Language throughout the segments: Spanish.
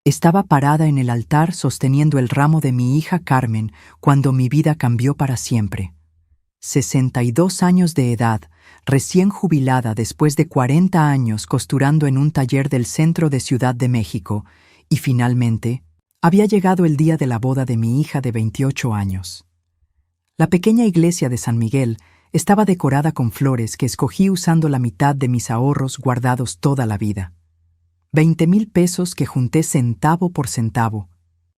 Estaba parada en el altar sosteniendo el ramo de mi hija Carmen cuando mi vida cambió para siempre. 62 años de edad, recién jubilada después de 40 años costurando en un taller del centro de Ciudad de México, y finalmente, había llegado el día de la boda de mi hija de 28 años. La pequeña iglesia de San Miguel estaba decorada con flores que escogí usando la mitad de mis ahorros guardados toda la vida. 20,000 pesos que junté centavo por centavo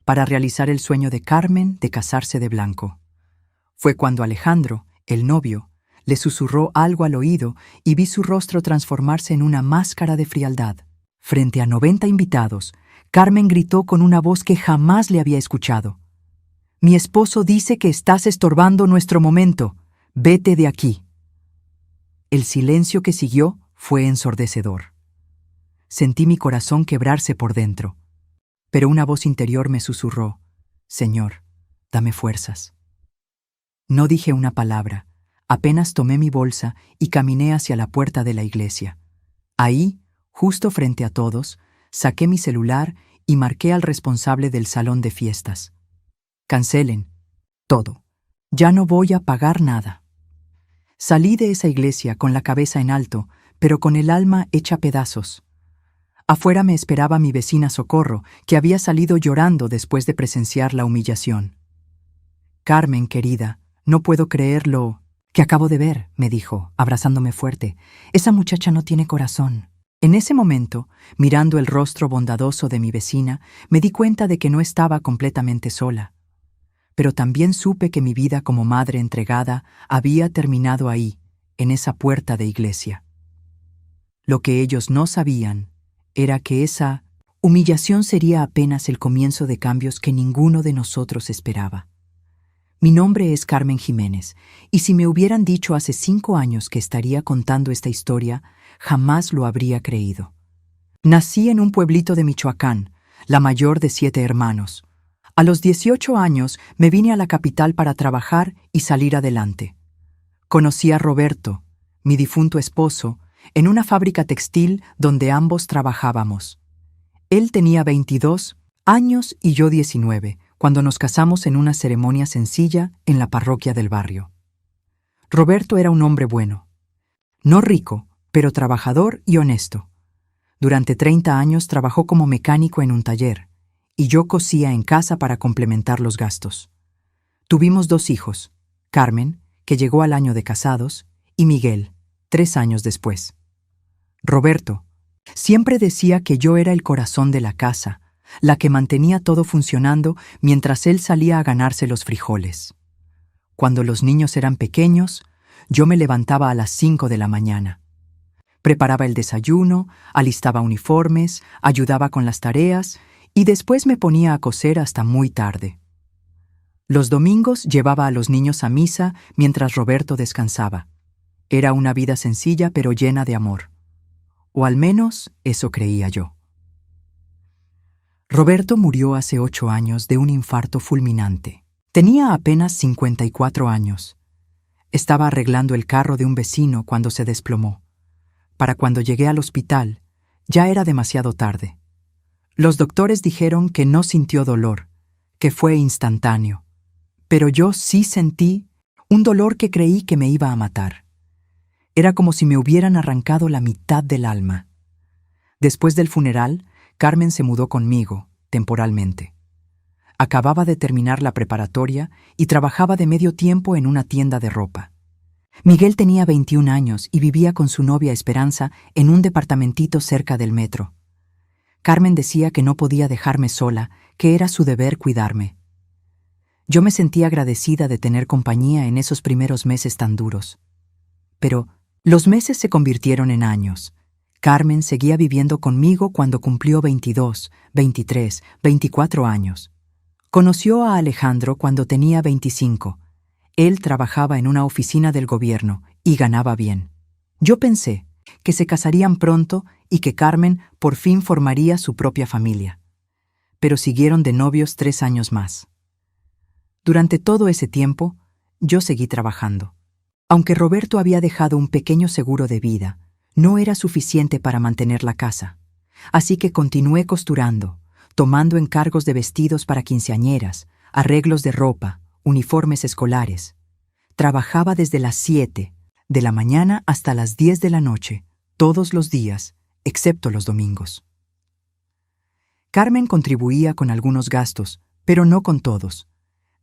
para realizar el sueño de Carmen de casarse de blanco. Fue cuando Alejandro, el novio, le susurró algo al oído y vi su rostro transformarse en una máscara de frialdad. Frente a 90 invitados, Carmen gritó con una voz que jamás le había escuchado. «Mi esposo dice que estás estorbando nuestro momento. Vete de aquí». El silencio que siguió fue ensordecedor. Sentí mi corazón quebrarse por dentro, pero una voz interior me susurró: «Señor, dame fuerzas». No dije una palabra, apenas tomé mi bolsa y caminé hacia la puerta de la iglesia. Ahí, justo frente a todos, saqué mi celular y marqué al responsable del salón de fiestas. «Cancelen todo. Ya no voy a pagar nada». Salí de esa iglesia con la cabeza en alto, pero con el alma hecha pedazos. Afuera me esperaba mi vecina Socorro, que había salido llorando después de presenciar la humillación. «Carmen, querida, no puedo creer lo que acabo de ver», me dijo, abrazándome fuerte. «Esa muchacha no tiene corazón». En ese momento, mirando el rostro bondadoso de mi vecina, me di cuenta de que no estaba completamente sola. Pero también supe que mi vida como madre entregada había terminado ahí, en esa puerta de iglesia. Lo que ellos no sabían era que esa humillación sería apenas el comienzo de cambios que ninguno de nosotros esperaba. Mi nombre es Carmen Jiménez, y si me hubieran dicho hace 5 años que estaría contando esta historia, jamás lo habría creído. Nací en un pueblito de Michoacán, la mayor de 7 hermanos. A los 18 años me vine a la capital para trabajar y salir adelante. Conocí a Roberto, mi difunto esposo, en una fábrica textil donde ambos trabajábamos. Él tenía 22 años y yo 19, cuando nos casamos en una ceremonia sencilla en la parroquia del barrio. Roberto era un hombre bueno, no rico, pero trabajador y honesto. Durante 30 años trabajó como mecánico en un taller, y yo cosía en casa para complementar los gastos. Tuvimos 2 hijos, Carmen, que llegó al año de casados, y Miguel, 3 años después. Roberto siempre decía que yo era el corazón de la casa, la que mantenía todo funcionando mientras él salía a ganarse los frijoles. Cuando los niños eran pequeños, yo me levantaba a las 5 de la mañana. Preparaba el desayuno, alistaba uniformes, ayudaba con las tareas y después me ponía a coser hasta muy tarde. Los domingos llevaba a los niños a misa mientras Roberto descansaba. Era una vida sencilla pero llena de amor. O al menos eso creía yo. Roberto murió hace 8 años de un infarto fulminante. Tenía apenas 54 años. Estaba arreglando el carro de un vecino cuando se desplomó. Para cuando llegué al hospital, ya era demasiado tarde. Los doctores dijeron que no sintió dolor, que fue instantáneo. Pero yo sí sentí un dolor que creí que me iba a matar. Era como si me hubieran arrancado la mitad del alma. Después del funeral, Carmen se mudó conmigo, temporalmente. Acababa de terminar la preparatoria y trabajaba de medio tiempo en una tienda de ropa. Miguel tenía 21 años y vivía con su novia Esperanza en un departamentito cerca del metro. Carmen decía que no podía dejarme sola, que era su deber cuidarme. Yo me sentía agradecida de tener compañía en esos primeros meses tan duros. Pero los meses se convirtieron en años. Carmen seguía viviendo conmigo cuando cumplió 22, 23, 24 años. Conoció a Alejandro cuando tenía 25. Él trabajaba en una oficina del gobierno y ganaba bien. Yo pensé que se casarían pronto y que Carmen por fin formaría su propia familia. Pero siguieron de novios 3 años más. Durante todo ese tiempo, yo seguí trabajando. Aunque Roberto había dejado un pequeño seguro de vida, no era suficiente para mantener la casa. Así que continué costurando, tomando encargos de vestidos para quinceañeras, arreglos de ropa, uniformes escolares. Trabajaba desde las 7 de la mañana hasta las 10 de la noche, todos los días, excepto los domingos. Carmen contribuía con algunos gastos, pero no con todos.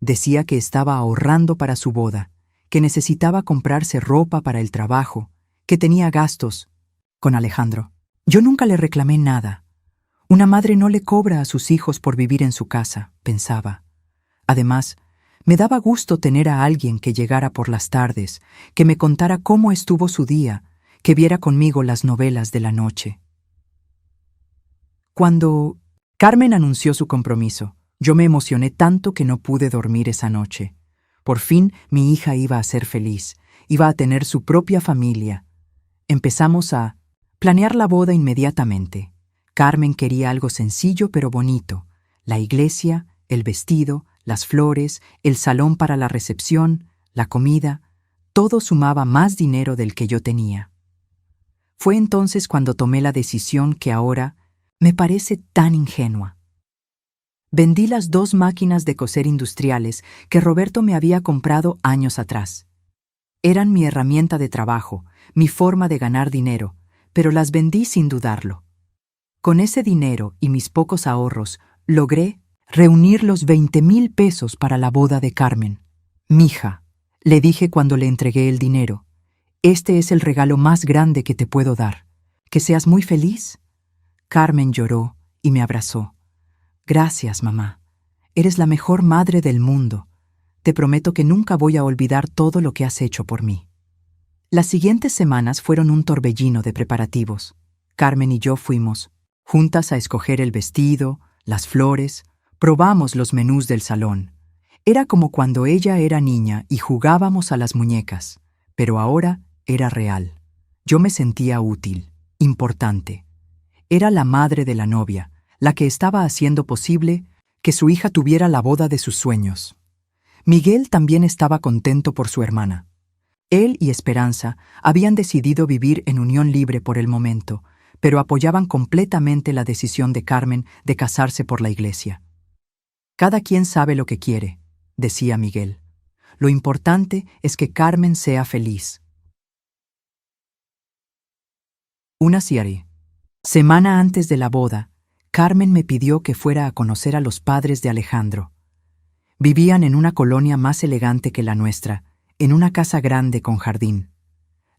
Decía que estaba ahorrando para su boda, que necesitaba comprarse ropa para el trabajo, que tenía gastos con Alejandro. Yo nunca le reclamé nada. Una madre no le cobra a sus hijos por vivir en su casa, pensaba. Además, me daba gusto tener a alguien que llegara por las tardes, que me contara cómo estuvo su día, que viera conmigo las novelas de la noche. Cuando Carmen anunció su compromiso, yo me emocioné tanto que no pude dormir esa noche. Por fin mi hija iba a ser feliz, iba a tener su propia familia. Empezamos a planear la boda inmediatamente. Carmen quería algo sencillo pero bonito: la iglesia, el vestido, las flores, el salón para la recepción, la comida. Todo sumaba más dinero del que yo tenía. Fue entonces cuando tomé la decisión que ahora me parece tan ingenua. Vendí las 2 máquinas de coser industriales que Roberto me había comprado años atrás. Eran mi herramienta de trabajo, mi forma de ganar dinero, pero las vendí sin dudarlo. Con ese dinero y mis pocos ahorros, logré reunir los 20,000 pesos para la boda de Carmen. «Mija», le dije cuando le entregué el dinero, «este es el regalo más grande que te puedo dar. Que seas muy feliz». Carmen lloró y me abrazó. «Gracias, mamá. Eres la mejor madre del mundo. Te prometo que nunca voy a olvidar todo lo que has hecho por mí». Las siguientes semanas fueron un torbellino de preparativos. Carmen y yo fuimos juntas a escoger el vestido, las flores, probamos los menús del salón. Era como cuando ella era niña y jugábamos a las muñecas, pero ahora era real. Yo me sentía útil, importante. Era la madre de la novia, la que estaba haciendo posible que su hija tuviera la boda de sus sueños. Miguel también estaba contento por su hermana. Él y Esperanza habían decidido vivir en unión libre por el momento, pero apoyaban completamente la decisión de Carmen de casarse por la iglesia. «Cada quien sabe lo que quiere», decía Miguel. «Lo importante es que Carmen sea feliz». Una semana antes de la boda, Carmen me pidió que fuera a conocer a los padres de Alejandro. Vivían en una colonia más elegante que la nuestra, en una casa grande con jardín.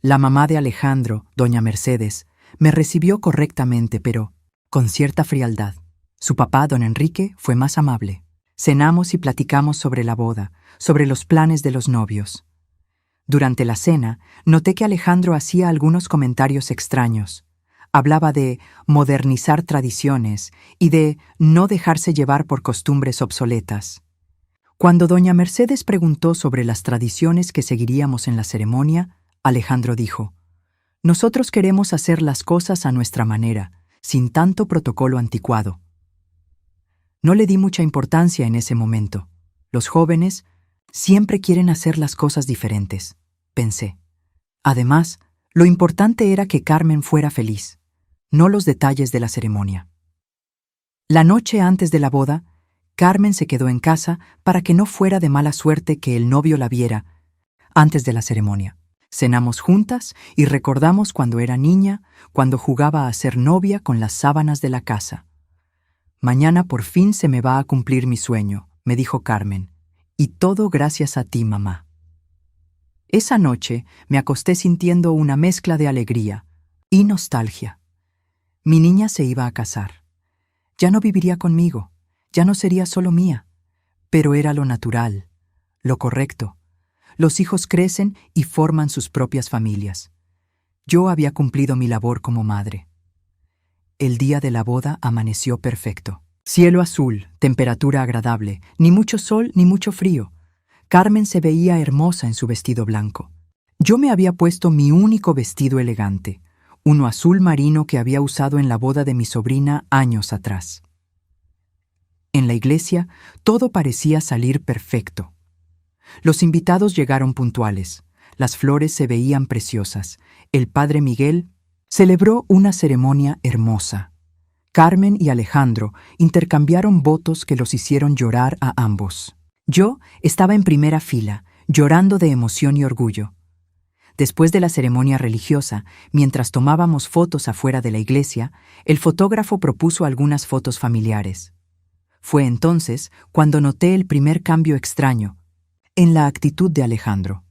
La mamá de Alejandro, doña Mercedes, me recibió correctamente, pero con cierta frialdad. Su papá, don Enrique, fue más amable. Cenamos y platicamos sobre la boda, sobre los planes de los novios. Durante la cena, noté que Alejandro hacía algunos comentarios extraños. Hablaba de modernizar tradiciones y de no dejarse llevar por costumbres obsoletas. Cuando doña Mercedes preguntó sobre las tradiciones que seguiríamos en la ceremonia, Alejandro dijo: «Nosotros queremos hacer las cosas a nuestra manera, sin tanto protocolo anticuado». No le di mucha importancia en ese momento. Los jóvenes siempre quieren hacer las cosas diferentes, pensé. Además, lo importante era que Carmen fuera feliz, no los detalles de la ceremonia. La noche antes de la boda, Carmen se quedó en casa para que no fuera de mala suerte que el novio la viera antes de la ceremonia. Cenamos juntas y recordamos cuando era niña, cuando jugaba a ser novia con las sábanas de la casa. «Mañana por fin se me va a cumplir mi sueño», me dijo Carmen, «y todo gracias a ti, mamá». Esa noche me acosté sintiendo una mezcla de alegría y nostalgia. Mi niña se iba a casar. Ya no viviría conmigo, ya no sería solo mía, pero era lo natural, lo correcto. Los hijos crecen y forman sus propias familias. Yo había cumplido mi labor como madre. El día de la boda amaneció perfecto. Cielo azul, temperatura agradable, ni mucho sol ni mucho frío. Carmen se veía hermosa en su vestido blanco. Yo me había puesto mi único vestido elegante, uno azul marino que había usado en la boda de mi sobrina años atrás. En la iglesia, todo parecía salir perfecto. Los invitados llegaron puntuales, las flores se veían preciosas, el padre Miguel celebró una ceremonia hermosa. Carmen y Alejandro intercambiaron votos que los hicieron llorar a ambos. Yo estaba en primera fila, llorando de emoción y orgullo. Después de la ceremonia religiosa, mientras tomábamos fotos afuera de la iglesia, el fotógrafo propuso algunas fotos familiares. Fue entonces cuando noté el primer cambio extraño en la actitud de Alejandro.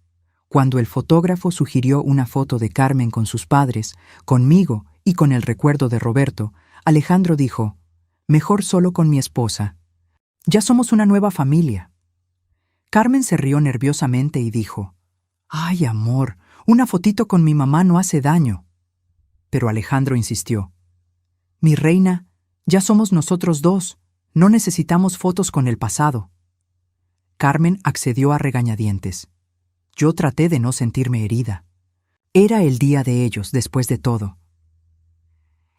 Cuando el fotógrafo sugirió una foto de Carmen con sus padres, conmigo y con el recuerdo de Roberto, Alejandro dijo: «Mejor solo con mi esposa. Ya somos una nueva familia». Carmen se rió nerviosamente y dijo: «Ay, amor, una fotito con mi mamá no hace daño». Pero Alejandro insistió: «Mi reina, ya somos nosotros dos, no necesitamos fotos con el pasado». Carmen accedió a regañadientes. Yo traté de no sentirme herida. Era el día de ellos, después de todo.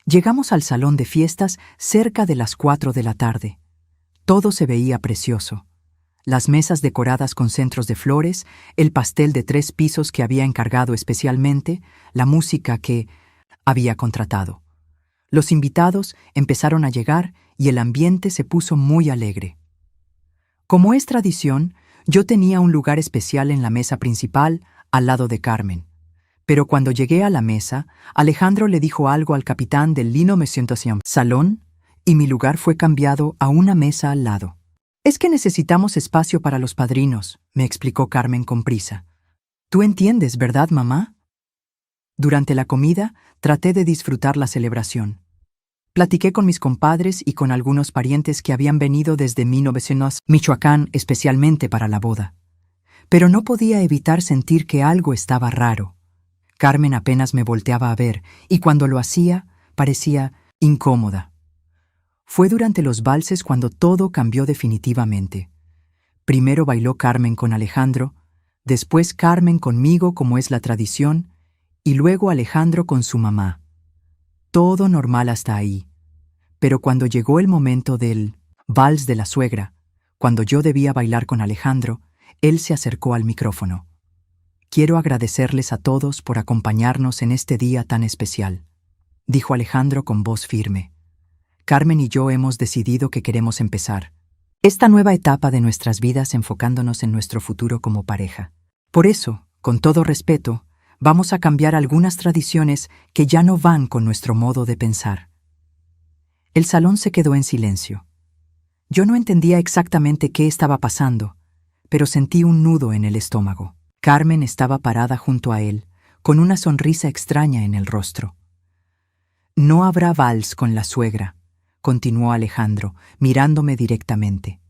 Llegamos al salón de fiestas cerca de las 4 de la tarde. Todo se veía precioso. Las mesas decoradas con centros de flores, el pastel de 3 pisos que había encargado especialmente, la música que había contratado. Los invitados empezaron a llegar y el ambiente se puso muy alegre. Como es tradición, yo tenía un lugar especial en la mesa principal, al lado de Carmen. Pero cuando llegué a la mesa, Alejandro le dijo algo al capitán del Lino Me siento salón y mi lugar fue cambiado a una mesa al lado. «Es que necesitamos espacio para los padrinos», me explicó Carmen con prisa. «Tú entiendes, ¿verdad, mamá?» Durante la comida, traté de disfrutar la celebración. Platiqué con mis compadres y con algunos parientes que habían venido desde Michoacán especialmente para la boda. Pero no podía evitar sentir que algo estaba raro. Carmen apenas me volteaba a ver y cuando lo hacía, parecía incómoda. Fue durante los valses cuando todo cambió definitivamente. Primero bailó Carmen con Alejandro, después Carmen conmigo como es la tradición, y luego Alejandro con su mamá. Todo normal hasta ahí. Pero cuando llegó el momento del vals de la suegra, cuando yo debía bailar con Alejandro, él se acercó al micrófono. «Quiero agradecerles a todos por acompañarnos en este día tan especial», dijo Alejandro con voz firme. «Carmen y yo hemos decidido que queremos empezar esta nueva etapa de nuestras vidas enfocándonos en nuestro futuro como pareja. Por eso, con todo respeto, vamos a cambiar algunas tradiciones que ya no van con nuestro modo de pensar». El salón se quedó en silencio. Yo no entendía exactamente qué estaba pasando, pero sentí un nudo en el estómago. Carmen estaba parada junto a él, con una sonrisa extraña en el rostro. «No habrá vals con la suegra», continuó Alejandro, mirándome directamente.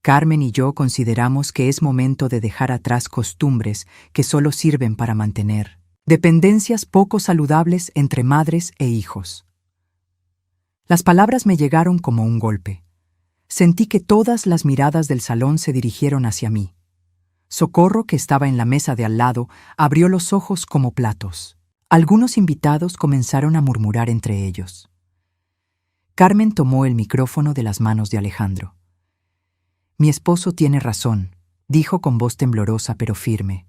«Carmen y yo consideramos que es momento de dejar atrás costumbres que solo sirven para mantener dependencias poco saludables entre madres e hijos». Las palabras me llegaron como un golpe. Sentí que todas las miradas del salón se dirigieron hacia mí. Socorro, que estaba en la mesa de al lado, abrió los ojos como platos. Algunos invitados comenzaron a murmurar entre ellos. Carmen tomó el micrófono de las manos de Alejandro. «Mi esposo tiene razón», dijo con voz temblorosa pero firme.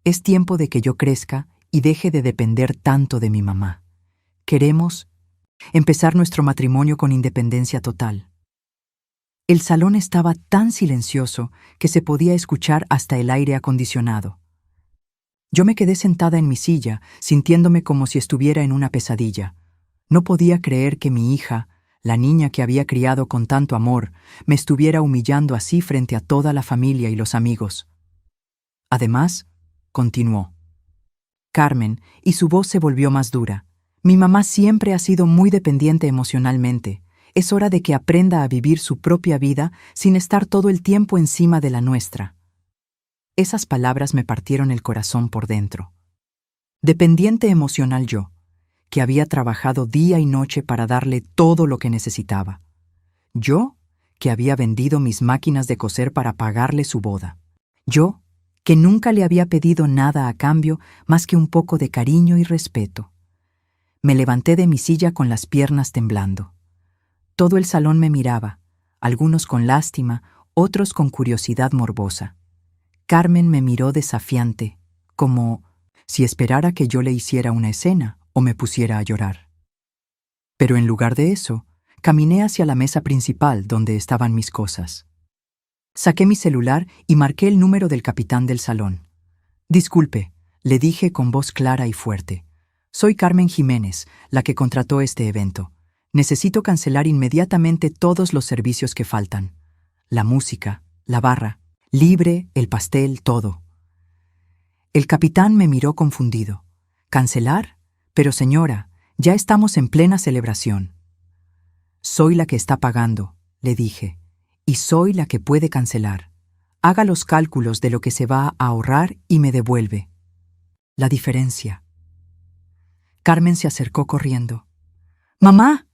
«Es tiempo de que yo crezca y deje de depender tanto de mi mamá. Queremos empezar nuestro matrimonio con independencia total». El salón estaba tan silencioso que se podía escuchar hasta el aire acondicionado. Yo me quedé sentada en mi silla, sintiéndome como si estuviera en una pesadilla. No podía creer que mi hija, la niña que había criado con tanto amor, me estuviera humillando así frente a toda la familia y los amigos. Además, continuó Carmen, y su voz se volvió más dura. «Mi mamá siempre ha sido muy dependiente emocionalmente. Es hora de que aprenda a vivir su propia vida sin estar todo el tiempo encima de la nuestra». Esas palabras me partieron el corazón por dentro. Dependiente emocional yo, que había trabajado día y noche para darle todo lo que necesitaba. Yo, que había vendido mis máquinas de coser para pagarle su boda. Yo, que nunca le había pedido nada a cambio más que un poco de cariño y respeto. Me levanté de mi silla con las piernas temblando. Todo el salón me miraba, algunos con lástima, otros con curiosidad morbosa. Carmen me miró desafiante, como si esperara que yo le hiciera una escena o me pusiera a llorar. Pero en lugar de eso, Caminé hacia la mesa principal donde estaban mis cosas. Saqué mi celular y marqué el número del capitán del salón. Disculpe, le dije con voz clara y fuerte. Soy Carmen Jiménez, la que contrató este evento. Necesito cancelar inmediatamente todos los servicios que faltan. La música, la barra, libre, el pastel, todo. El capitán me miró confundido. ¿Cancelar? Pero señora, ya estamos en plena celebración. Soy la que está pagando, le dije, y soy la que puede cancelar. Haga los cálculos de lo que se va a ahorrar y me devuelve. La diferencia. Carmen se acercó corriendo. «Mamá,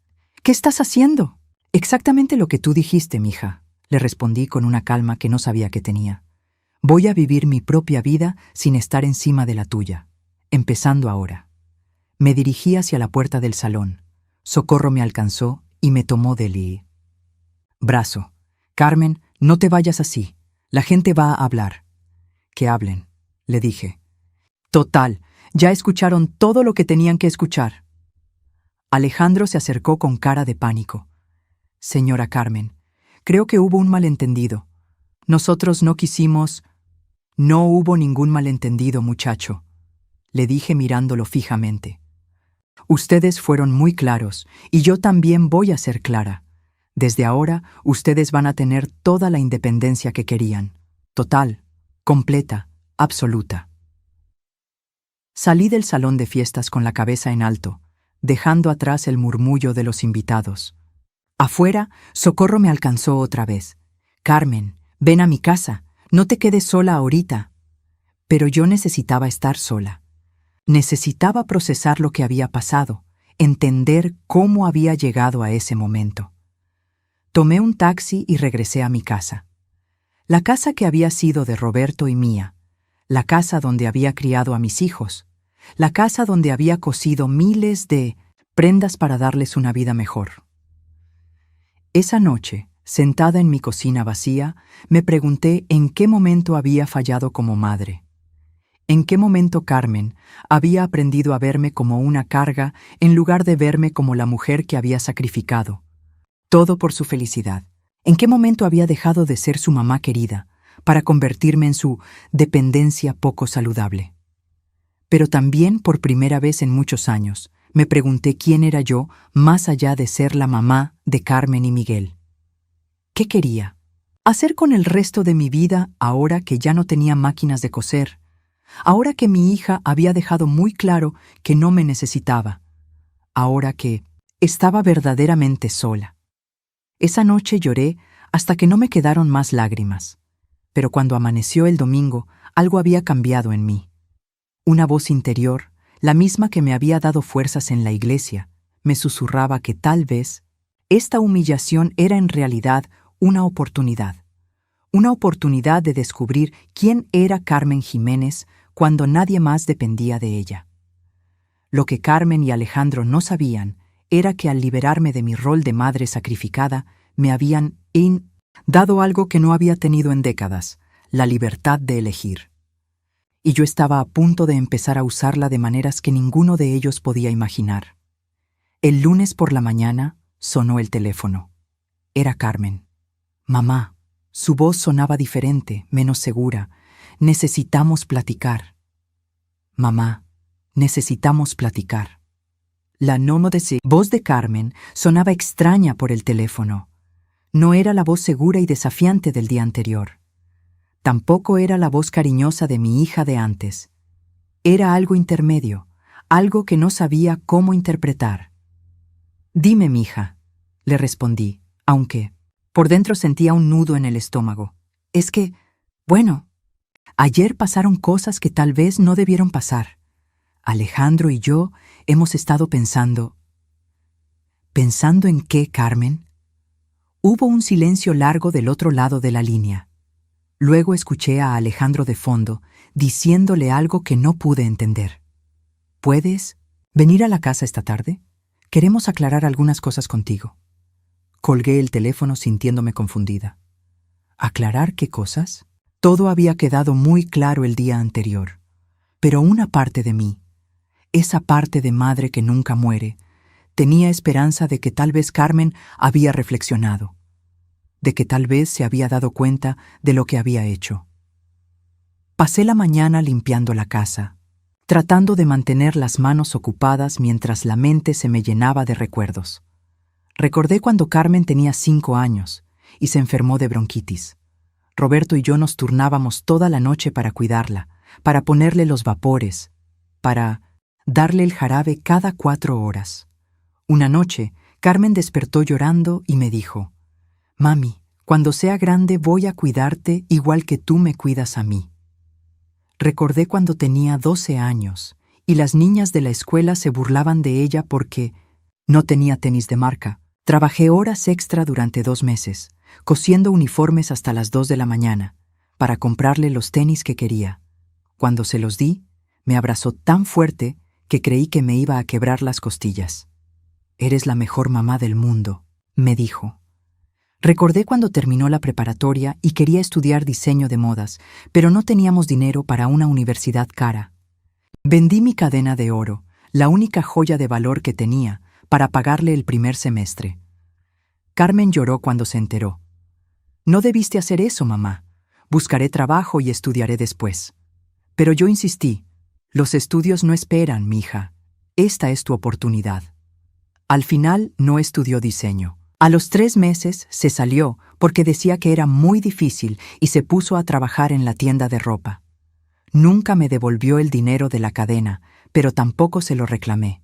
¿qué estás haciendo?» «Exactamente lo que tú dijiste, mija», le respondí con una calma que no sabía que tenía. «Voy a vivir mi propia vida sin estar encima de la tuya, empezando ahora». Me dirigí hacia la puerta del salón. Socorro me alcanzó y me tomó del brazo. «Carmen, no te vayas así. La gente va a hablar». «Que hablen», le dije. «Total, ya escucharon todo lo que tenían que escuchar». Alejandro se acercó con cara de pánico. «Señora Carmen, creo que hubo un malentendido. Nosotros no quisimos...» «No hubo ningún malentendido, muchacho», le dije mirándolo fijamente. «Ustedes fueron muy claros, y yo también voy a ser clara. Desde ahora, ustedes van a tener toda la independencia que querían. Total, completa, absoluta». Salí del salón de fiestas con la cabeza en alto, dejando atrás el murmullo de los invitados. Afuera, Socorro me alcanzó otra vez. «Carmen, ven a mi casa, no te quedes sola ahorita». Pero yo necesitaba estar sola. Necesitaba procesar lo que había pasado, entender cómo había llegado a ese momento. Tomé un taxi y regresé a mi casa. La casa que había sido de Roberto y mía, la casa donde había criado a mis hijos, la casa donde había cosido miles de prendas para darles una vida mejor. Esa noche, sentada en mi cocina vacía, me pregunté en qué momento había fallado como madre. ¿En qué momento Carmen había aprendido a verme como una carga en lugar de verme como la mujer que había sacrificado? Todo por su felicidad. ¿En qué momento había dejado de ser su mamá querida para convertirme en su dependencia poco saludable? Pero también, por primera vez en muchos años, me pregunté quién era yo más allá de ser la mamá de Carmen y Miguel. ¿Qué quería? ¿Hacer con el resto de mi vida ahora que ya no tenía máquinas de coser? Ahora que mi hija había dejado muy claro que no me necesitaba. Ahora que estaba verdaderamente sola. Esa noche lloré hasta que no me quedaron más lágrimas. Pero cuando amaneció el domingo, algo había cambiado en mí. Una voz interior, la misma que me había dado fuerzas en la iglesia, me susurraba que tal vez esta humillación era en realidad una oportunidad. Una oportunidad de descubrir quién era Carmen Jiménez cuando nadie más dependía de ella. Lo que Carmen y Alejandro no sabían era que al liberarme de mi rol de madre sacrificada, me habían dado algo que no había tenido en décadas, la libertad de elegir. Y yo estaba a punto de empezar a usarla de maneras que ninguno de ellos podía imaginar. El lunes por la mañana sonó el teléfono. Era Carmen. «Mamá». Su voz sonaba diferente, menos segura. «Necesitamos platicar». «Mamá, necesitamos platicar». La voz de Carmen sonaba extraña por el teléfono. No era la voz segura y desafiante del día anterior. Tampoco era la voz cariñosa de mi hija de antes. Era algo intermedio, algo que no sabía cómo interpretar. «Dime, mija», le respondí, aunque por dentro sentía un nudo en el estómago. «Es que, bueno, ayer pasaron cosas que tal vez no debieron pasar. Alejandro y yo hemos estado pensando». «¿Pensando en qué, Carmen?» Hubo un silencio largo del otro lado de la línea. Luego escuché a Alejandro de fondo, diciéndole algo que no pude entender. «¿Puedes venir a la casa esta tarde? Queremos aclarar algunas cosas contigo». Colgué el teléfono sintiéndome confundida. ¿Aclarar qué cosas? Todo había quedado muy claro el día anterior. Pero una parte de mí, esa parte de madre que nunca muere, Tenía esperanza de que tal vez Carmen había reflexionado, de que tal vez se había dado cuenta de lo que había hecho. Pasé la mañana limpiando la casa, tratando de mantener las manos ocupadas mientras la mente se me llenaba de recuerdos. Recordé cuando Carmen tenía 5 años y se enfermó de bronquitis. Roberto y yo nos turnábamos toda la noche para cuidarla, para ponerle los vapores, para darle el jarabe cada 4 horas. Una noche, Carmen despertó llorando y me dijo: «Mami, cuando sea grande voy a cuidarte igual que tú me cuidas a mí». Recordé cuando tenía 12 años y las niñas de la escuela se burlaban de ella porque no tenía tenis de marca. Trabajé horas extra durante 2 meses, cosiendo uniformes hasta las 2 de la mañana, para comprarle los tenis que quería. Cuando se los di, me abrazó tan fuerte que creí que me iba a quebrar las costillas. «Eres la mejor mamá del mundo», me dijo. Recordé cuando terminó la preparatoria y quería estudiar diseño de modas, pero no teníamos dinero para una universidad cara. Vendí mi cadena de oro, la única joya de valor que tenía, para pagarle el primer semestre. Carmen lloró cuando se enteró. «No debiste hacer eso, mamá. Buscaré trabajo y estudiaré después». Pero yo insistí: «Los estudios no esperan, mija. Esta es tu oportunidad». Al final no estudió diseño. A los 3 meses se salió porque decía que era muy difícil y se puso a trabajar en la tienda de ropa. Nunca me devolvió el dinero de la cadena, pero tampoco se lo reclamé.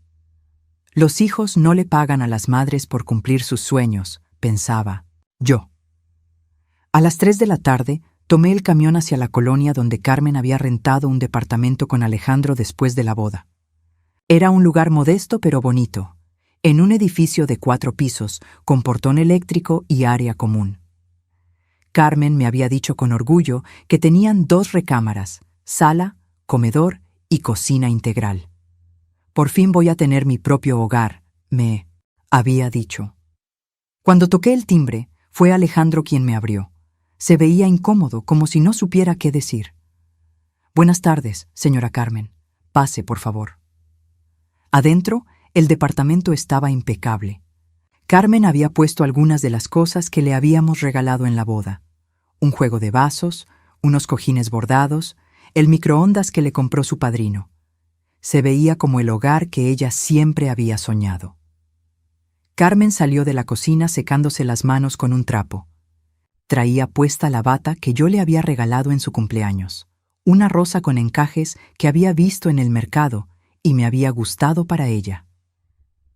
Los hijos no le pagan a las madres por cumplir sus sueños, pensaba yo. A las 3 de la tarde, tomé el camión hacia la colonia donde Carmen había rentado un departamento con Alejandro después de la boda. Era un lugar modesto pero bonito, en un edificio de 4 pisos, con portón eléctrico y área común. Carmen me había dicho con orgullo que tenían 2 recámaras, sala, comedor y cocina integral. «Por fin voy a tener mi propio hogar», me había dicho. Cuando toqué el timbre, fue Alejandro quien me abrió. Se veía incómodo, como si no supiera qué decir. «Buenas tardes, señora Carmen. Pase, por favor». Adentro, el departamento estaba impecable. Carmen había puesto algunas de las cosas que le habíamos regalado en la boda: un juego de vasos, unos cojines bordados, el microondas que le compró su padrino. Se veía como el hogar que ella siempre había soñado. Carmen salió de la cocina secándose las manos con un trapo. Traía puesta la bata que yo le había regalado en su cumpleaños, una rosa con encajes que había visto en el mercado y me había gustado para ella.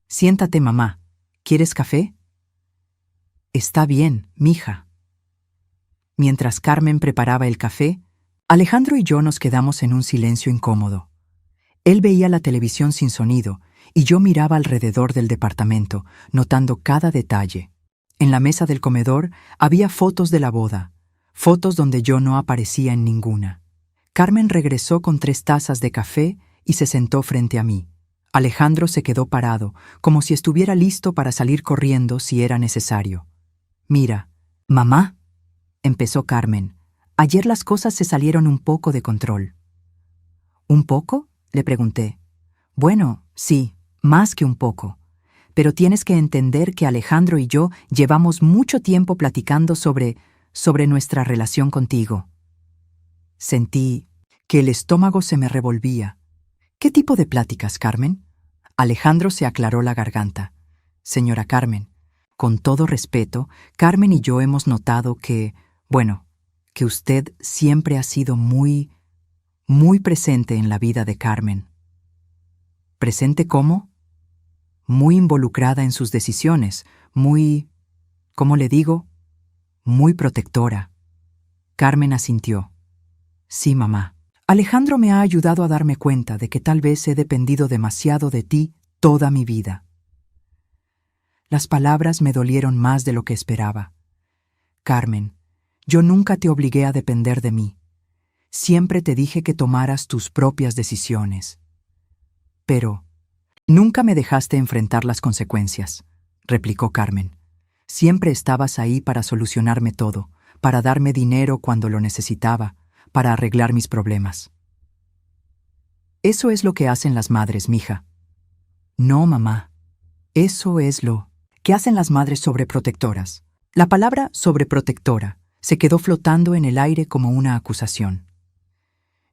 «Siéntate, mamá. ¿Quieres café?» «Está bien, mija». Mientras Carmen preparaba el café, Alejandro y yo nos quedamos en un silencio incómodo. Él veía la televisión sin sonido y yo miraba alrededor del departamento, notando cada detalle. En la mesa del comedor había fotos de la boda, fotos donde yo no aparecía en ninguna. Carmen regresó con 3 tazas de café y se sentó frente a mí. Alejandro se quedó parado, como si estuviera listo para salir corriendo si era necesario. «Mira, mamá», empezó Carmen, «ayer las cosas se salieron un poco de control». «¿Un poco?», le pregunté. «Bueno, sí, más que un poco. Pero tienes que entender que Alejandro y yo llevamos mucho tiempo platicando sobre nuestra relación contigo». Sentí que el estómago se me revolvía. «¿Qué tipo de pláticas, Carmen?». Alejandro se aclaró la garganta. «Señora Carmen, con todo respeto, Carmen y yo hemos notado que usted siempre ha sido muy presente en la vida de Carmen». «¿Presente cómo?». «Muy involucrada en sus decisiones, ¿cómo le digo? Muy protectora». Carmen asintió. «Sí, mamá. Alejandro me ha ayudado a darme cuenta de que tal vez he dependido demasiado de ti toda mi vida». Las palabras me dolieron más de lo que esperaba. «Carmen, yo nunca te obligué a depender de mí. Siempre te dije que tomaras tus propias decisiones. Pero nunca me dejaste enfrentar las consecuencias», replicó Carmen. «Siempre estabas ahí para solucionarme todo, para darme dinero cuando lo necesitaba, para arreglar mis problemas». «Eso es lo que hacen las madres, mija». «No, mamá. Eso es lo que hacen las madres sobreprotectoras. La palabra sobreprotectora se quedó flotando en el aire como una acusación.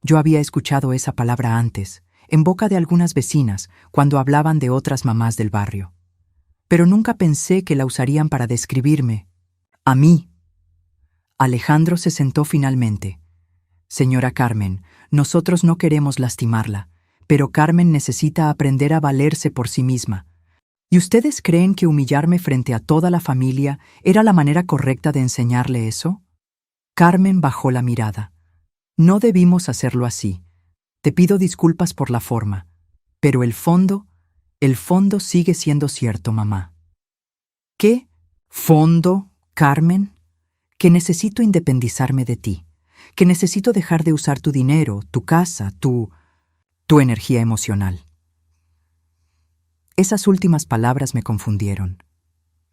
Yo había escuchado esa palabra antes, en boca de algunas vecinas, cuando hablaban de otras mamás del barrio. Pero nunca pensé que la usarían para describirme. A mí. Alejandro se sentó finalmente. Señora Carmen, nosotros no queremos lastimarla, pero Carmen necesita aprender a valerse por sí misma. ¿Y ustedes creen que humillarme frente a toda la familia era la manera correcta de enseñarle eso? Carmen bajó la mirada. No debimos hacerlo así. Te pido disculpas por la forma, pero el fondo sigue siendo cierto, mamá. ¿Qué? ¿Fondo, Carmen? Que necesito independizarme de ti, que necesito dejar de usar tu dinero, tu casa, tu energía emocional. Esas últimas palabras me confundieron.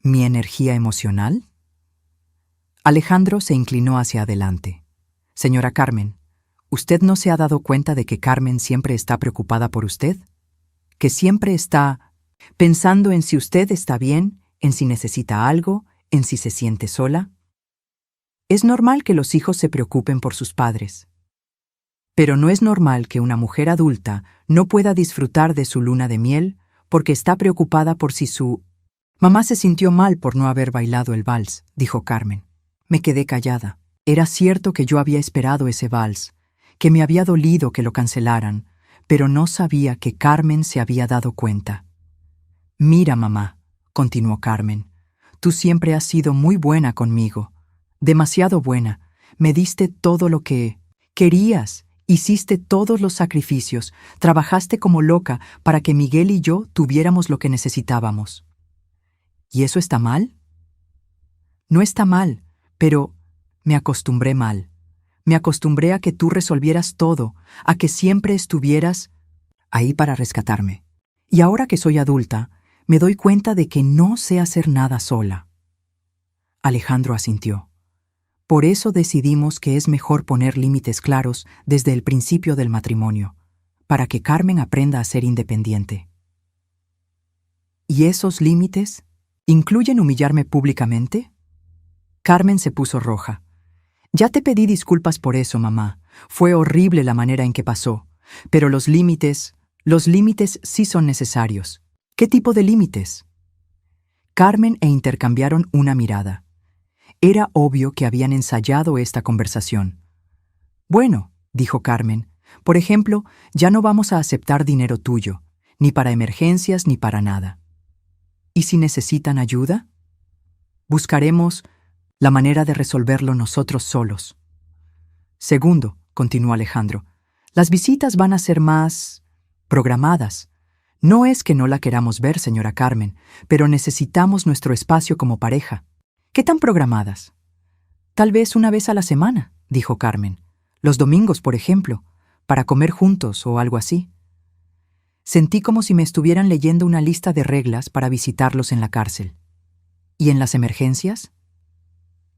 ¿Mi energía emocional? Alejandro se inclinó hacia adelante. Señora Carmen, ¿usted no se ha dado cuenta de que Carmen siempre está preocupada por usted? ¿Que siempre está pensando en si usted está bien, en si necesita algo, en si se siente sola? Es normal que los hijos se preocupen por sus padres. Pero no es normal que una mujer adulta no pueda disfrutar de su luna de miel porque está preocupada por si su... Mamá se sintió mal por no haber bailado el vals, dijo Carmen. Me quedé callada. Era cierto que yo había esperado ese vals, que me había dolido que lo cancelaran, pero no sabía que Carmen se había dado cuenta. Mira, mamá, continuó Carmen, tú siempre has sido muy buena conmigo, demasiado buena. Me diste todo lo que querías. Hiciste todos los sacrificios, trabajaste como loca para que Miguel y yo tuviéramos lo que necesitábamos. ¿Y eso está mal? No está mal, pero me acostumbré mal. Me acostumbré a que tú resolvieras todo, a que siempre estuvieras ahí para rescatarme. Y ahora que soy adulta, me doy cuenta de que no sé hacer nada sola. Alejandro asintió. Por eso decidimos que es mejor poner límites claros desde el principio del matrimonio, para que Carmen aprenda a ser independiente. ¿Y esos límites incluyen humillarme públicamente? Carmen se puso roja. Ya te pedí disculpas por eso, mamá. Fue horrible la manera en que pasó. Pero los límites sí son necesarios. ¿Qué tipo de límites? Carmen intercambiaron una mirada. Era obvio que habían ensayado esta conversación. Bueno, dijo Carmen, por ejemplo, ya no vamos a aceptar dinero tuyo, ni para emergencias ni para nada. ¿Y si necesitan ayuda? Buscaremos la manera de resolverlo nosotros solos. Segundo, continuó Alejandro, las visitas van a ser más programadas. No es que no la queramos ver, señora Carmen, pero necesitamos nuestro espacio como pareja. ¿Qué tan programadas? Tal vez una vez a la semana, dijo Carmen. Los domingos, por ejemplo, para comer juntos o algo así. Sentí como si me estuvieran leyendo una lista de reglas para visitarlos en la cárcel. ¿Y en las emergencias?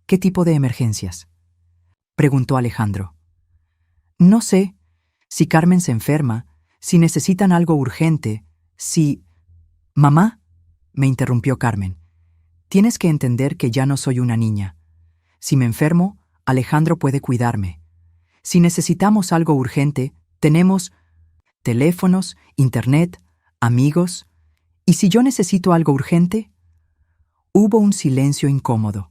¿Qué tipo de emergencias? Preguntó Alejandro. No sé. Si Carmen se enferma, si necesitan algo urgente, si... Mamá, me interrumpió Carmen. Tienes que entender que ya no soy una niña. Si me enfermo, Alejandro puede cuidarme. Si necesitamos algo urgente, tenemos teléfonos, internet, amigos. ¿Y si yo necesito algo urgente? Hubo un silencio incómodo.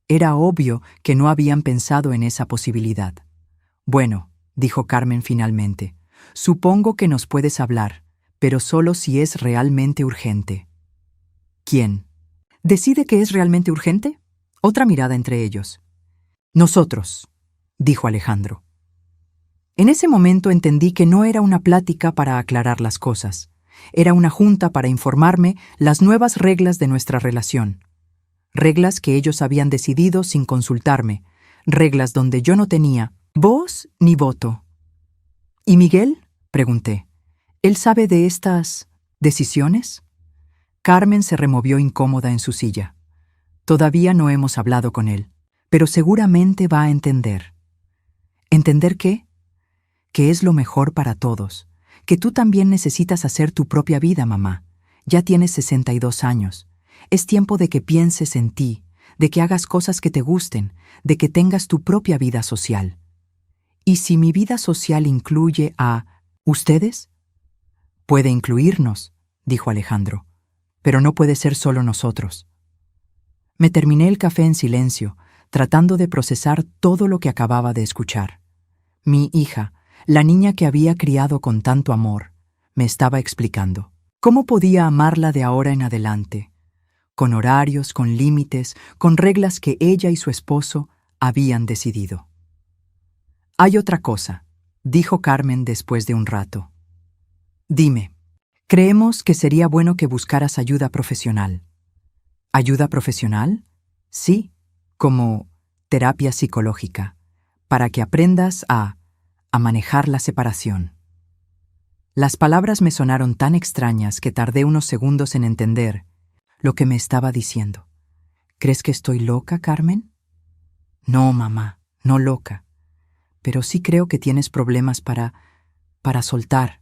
Era obvio que no habían pensado en esa posibilidad. Bueno, dijo Carmen finalmente, supongo que nos puedes hablar, pero solo si es realmente urgente. ¿Quién? ¿Decide que es realmente urgente? Otra mirada entre ellos. Nosotros, dijo Alejandro. En ese momento entendí que no era una plática para aclarar las cosas. Era una junta para informarme las nuevas reglas de nuestra relación. Reglas que ellos habían decidido sin consultarme. Reglas donde yo no tenía voz ni voto. ¿Y Miguel? Pregunté. ¿Él sabe de estas decisiones? Carmen se removió incómoda en su silla. Todavía no hemos hablado con él, pero seguramente va a entender. ¿Entender qué? Que es lo mejor para todos, que tú también necesitas hacer tu propia vida, mamá, Ya tienes 62 años. Es tiempo de que pienses en ti, de que hagas cosas que te gusten, de que tengas tu propia vida social. ¿Y si mi vida social incluye a ustedes? Puede incluirnos, dijo Alejandro, pero no puede ser solo nosotros. Me terminé el café en silencio, tratando de procesar todo lo que acababa de escuchar. Mi hija, la niña que había criado con tanto amor, me estaba explicando cómo podía amarla de ahora en adelante, con horarios, con límites, con reglas que ella y su esposo habían decidido. Hay otra cosa, dijo Carmen después de un rato. Dime, creemos que sería bueno que buscaras ayuda profesional. ¿Ayuda profesional? Sí, como terapia psicológica, para que aprendas a manejar la separación. Las palabras me sonaron tan extrañas que tardé unos segundos en entender lo que me estaba diciendo. ¿Crees que estoy loca, Carmen? No, mamá, no loca. Pero sí creo que tienes problemas para soltar.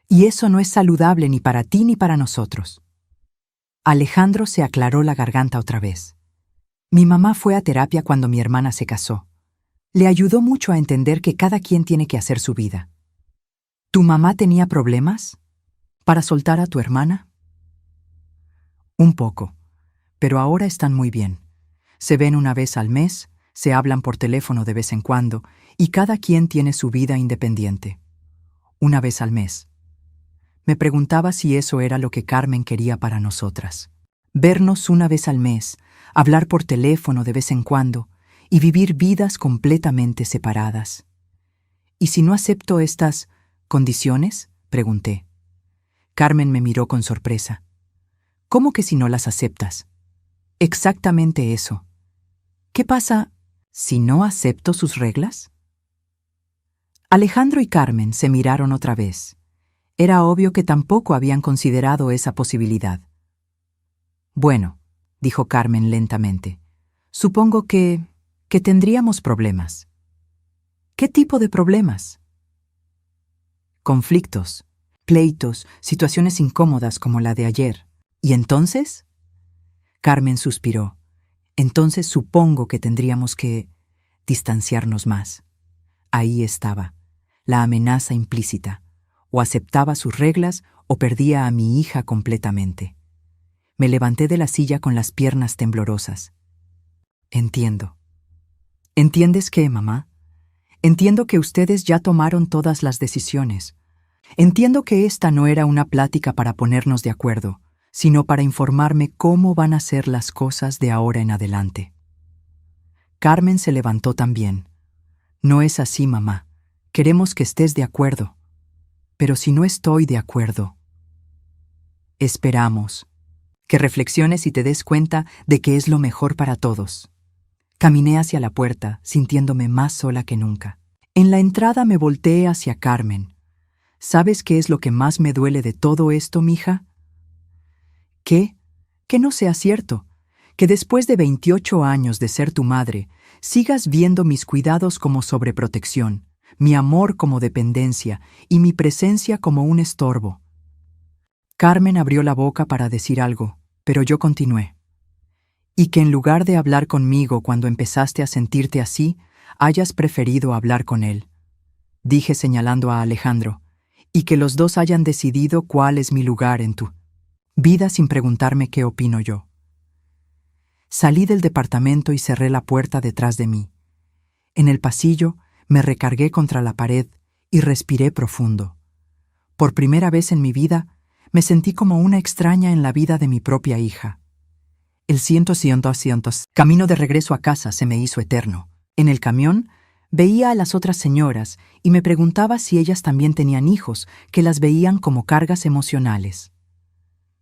Y eso no es saludable ni para ti ni para nosotros. Alejandro se aclaró la garganta otra vez. Mi mamá fue a terapia cuando mi hermana se casó. Le ayudó mucho a entender que cada quien tiene que hacer su vida. ¿Tu mamá tenía problemas para soltar a tu hermana? Un poco, pero ahora están muy bien. Se ven una vez al mes, se hablan por teléfono de vez en cuando, y cada quien tiene su vida independiente. Una vez al mes. Me preguntaba si eso era lo que Carmen quería para nosotras. Vernos una vez al mes, hablar por teléfono de vez en cuando, y vivir vidas completamente separadas. ¿Y si no acepto estas condiciones?, pregunté. Carmen me miró con sorpresa. ¿Cómo que si no las aceptas? Exactamente eso. ¿Qué pasa si no acepto sus reglas? Alejandro y Carmen se miraron otra vez. Era obvio que tampoco habían considerado esa posibilidad. Bueno, dijo Carmen lentamente, supongo que tendríamos problemas. ¿Qué tipo de problemas? Conflictos, pleitos, situaciones incómodas como la de ayer. ¿Y entonces? Carmen suspiró. Entonces supongo que tendríamos que distanciarnos más. Ahí estaba, la amenaza implícita. O aceptaba sus reglas o perdía a mi hija completamente. Me levanté de la silla con las piernas temblorosas. Entiendo. ¿Entiendes qué, mamá? Entiendo que ustedes ya tomaron todas las decisiones. Entiendo que esta no era una plática para ponernos de acuerdo, sino para informarme cómo van a ser las cosas de ahora en adelante. Carmen se levantó también. No es así, mamá. Queremos que estés de acuerdo. Pero si no estoy de acuerdo, esperamos que reflexiones y te des cuenta de que es lo mejor para todos. Caminé hacia la puerta, sintiéndome más sola que nunca. En la entrada me volteé hacia Carmen. ¿Sabes qué es lo que más me duele de todo esto, mija? ¿Qué? Que no sea cierto. Que después de 28 años de ser tu madre, sigas viendo mis cuidados como sobreprotección, mi amor como dependencia y mi presencia como un estorbo. Carmen abrió la boca para decir algo, pero yo continué. Y que en lugar de hablar conmigo cuando empezaste a sentirte así, hayas preferido hablar con él. Dije señalando a Alejandro, y que los dos hayan decidido cuál es mi lugar en tu vida sin preguntarme qué opino yo. Salí del departamento y cerré la puerta detrás de mí. En el pasillo, me recargué contra la pared y respiré profundo. Por primera vez en mi vida, me sentí como una extraña en la vida de mi propia hija. El camino de regreso a casa se me hizo eterno. En el camión, veía a las otras señoras y me preguntaba si ellas también tenían hijos que las veían como cargas emocionales.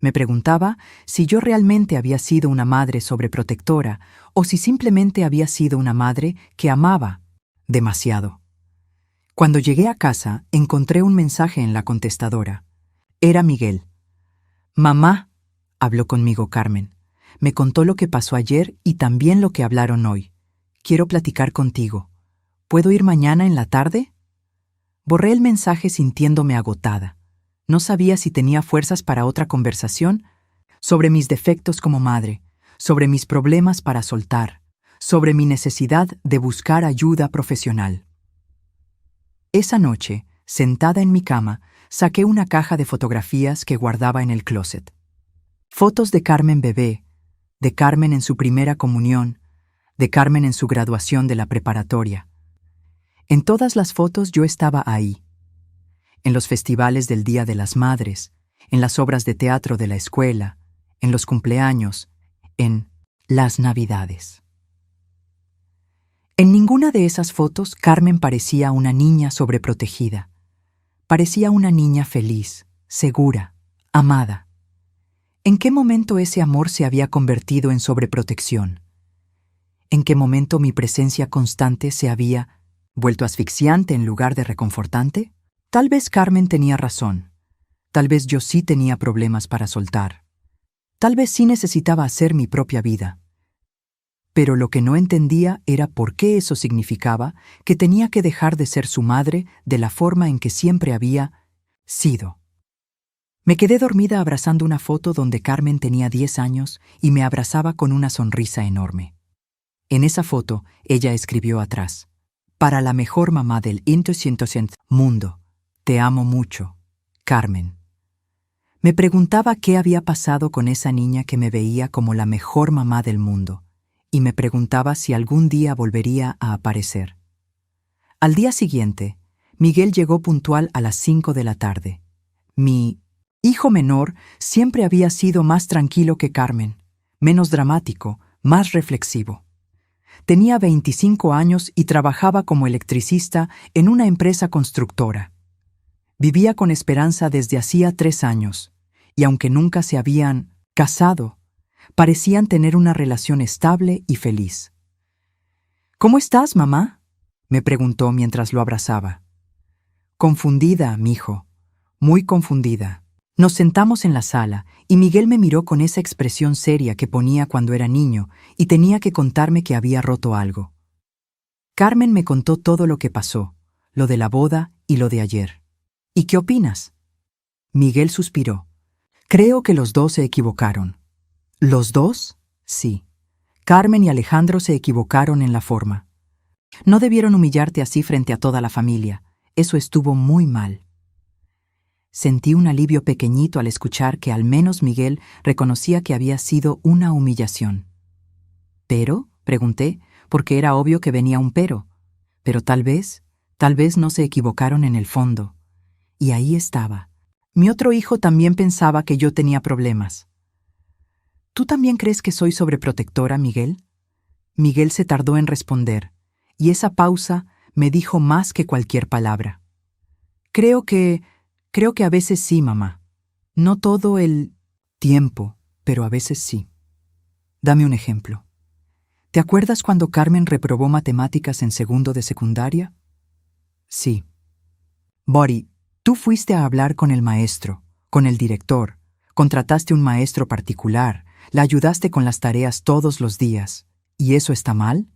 Me preguntaba si yo realmente había sido una madre sobreprotectora o si simplemente había sido una madre que amaba demasiado. Cuando llegué a casa, encontré un mensaje en la contestadora. Era Miguel. «Mamá», habló conmigo Carmen. Me contó lo que pasó ayer y también lo que hablaron hoy. Quiero platicar contigo. ¿Puedo ir mañana en la tarde? Borré el mensaje sintiéndome agotada. No sabía si tenía fuerzas para otra conversación sobre mis defectos como madre, sobre mis problemas para soltar, sobre mi necesidad de buscar ayuda profesional. Esa noche, sentada en mi cama, saqué una caja de fotografías que guardaba en el closet. Fotos de Carmen bebé, de Carmen en su primera comunión, de Carmen en su graduación de la preparatoria. En todas las fotos yo estaba ahí. En los festivales del Día de las Madres, en las obras de teatro de la escuela, en los cumpleaños, en las Navidades. En ninguna de esas fotos Carmen parecía una niña sobreprotegida. Parecía una niña feliz, segura, amada. ¿En qué momento ese amor se había convertido en sobreprotección? ¿En qué momento mi presencia constante se había vuelto asfixiante en lugar de reconfortante? Tal vez Carmen tenía razón. Tal vez yo sí tenía problemas para soltar. Tal vez sí necesitaba hacer mi propia vida. Pero lo que no entendía era por qué eso significaba que tenía que dejar de ser su madre de la forma en que siempre había sido. Me quedé dormida abrazando una foto donde Carmen tenía 10 años y me abrazaba con una sonrisa enorme. En esa foto, ella escribió atrás: «Para la mejor mamá del mundo, te amo mucho, Carmen». Me preguntaba qué había pasado con esa niña que me veía como la mejor mamá del mundo, y me preguntaba si algún día volvería a aparecer. Al día siguiente, Miguel llegó puntual a las 5 de la tarde. Mi hijo menor siempre había sido más tranquilo que Carmen, menos dramático, más reflexivo. Tenía 25 años y trabajaba como electricista en una empresa constructora. Vivía con esperanza desde hacía 3 años, y aunque nunca se habían casado, parecían tener una relación estable y feliz. «¿Cómo estás, mamá?», me preguntó mientras lo abrazaba. «Confundida, mijo, muy confundida». Nos sentamos en la sala y Miguel me miró con esa expresión seria que ponía cuando era niño y tenía que contarme que había roto algo. Carmen me contó todo lo que pasó, lo de la boda y lo de ayer. «¿Y qué opinas?». Miguel suspiró. «Creo que los dos se equivocaron». «¿Los dos?». «Sí. Carmen y Alejandro se equivocaron en la forma. No debieron humillarte así frente a toda la familia. Eso estuvo muy mal». Sentí un alivio pequeñito al escuchar que al menos Miguel reconocía que había sido una humillación. «¿Pero?», pregunté, porque era obvio que venía un pero. Pero tal vez no se equivocaron en el fondo. Y ahí estaba. Mi otro hijo también pensaba que yo tenía problemas. «¿Tú también crees que soy sobreprotectora, Miguel?». Miguel se tardó en responder, y esa pausa me dijo más que cualquier palabra. Creo que a veces sí, mamá. No todo el tiempo, pero a veces sí». «Dame un ejemplo». «¿Te acuerdas cuando Carmen reprobó matemáticas en segundo de secundaria?». «Sí». «Bori, tú fuiste a hablar con el maestro, con el director, contrataste un maestro particular, la ayudaste con las tareas todos los días. ¿Y eso está mal?».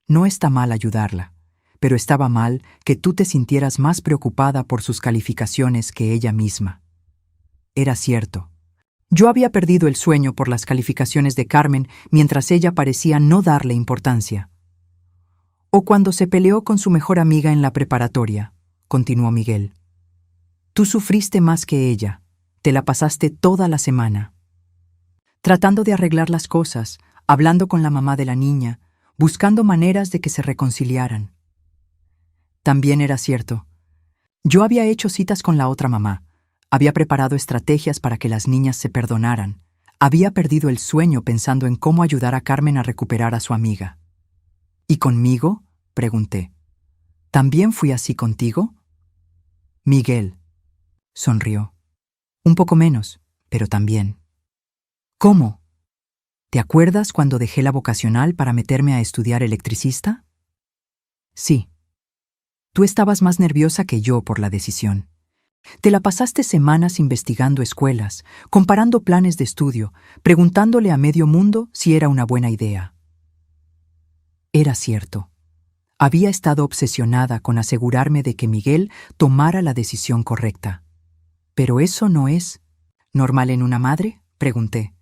«No está mal ayudarla, pero estaba mal que tú te sintieras más preocupada por sus calificaciones que ella misma». Era cierto. Yo había perdido el sueño por las calificaciones de Carmen mientras ella parecía no darle importancia. «O cuando se peleó con su mejor amiga en la preparatoria», continuó Miguel. «Tú sufriste más que ella, te la pasaste toda la semana tratando de arreglar las cosas, hablando con la mamá de la niña, buscando maneras de que se reconciliaran». También era cierto. Yo había hecho citas con la otra mamá, había preparado estrategias para que las niñas se perdonaran, había perdido el sueño pensando en cómo ayudar a Carmen a recuperar a su amiga. «¿Y conmigo?», pregunté. «¿También fui así contigo?». Miguel sonrió. «Un poco menos, pero también». «¿Cómo? ¿Te acuerdas cuando dejé la vocacional para meterme a estudiar electricista?». «Sí. Tú estabas más nerviosa que yo por la decisión. Te la pasaste semanas investigando escuelas, comparando planes de estudio, preguntándole a medio mundo si era una buena idea». Era cierto. Había estado obsesionada con asegurarme de que Miguel tomara la decisión correcta. ¿Pero eso no es normal en una madre?, pregunté.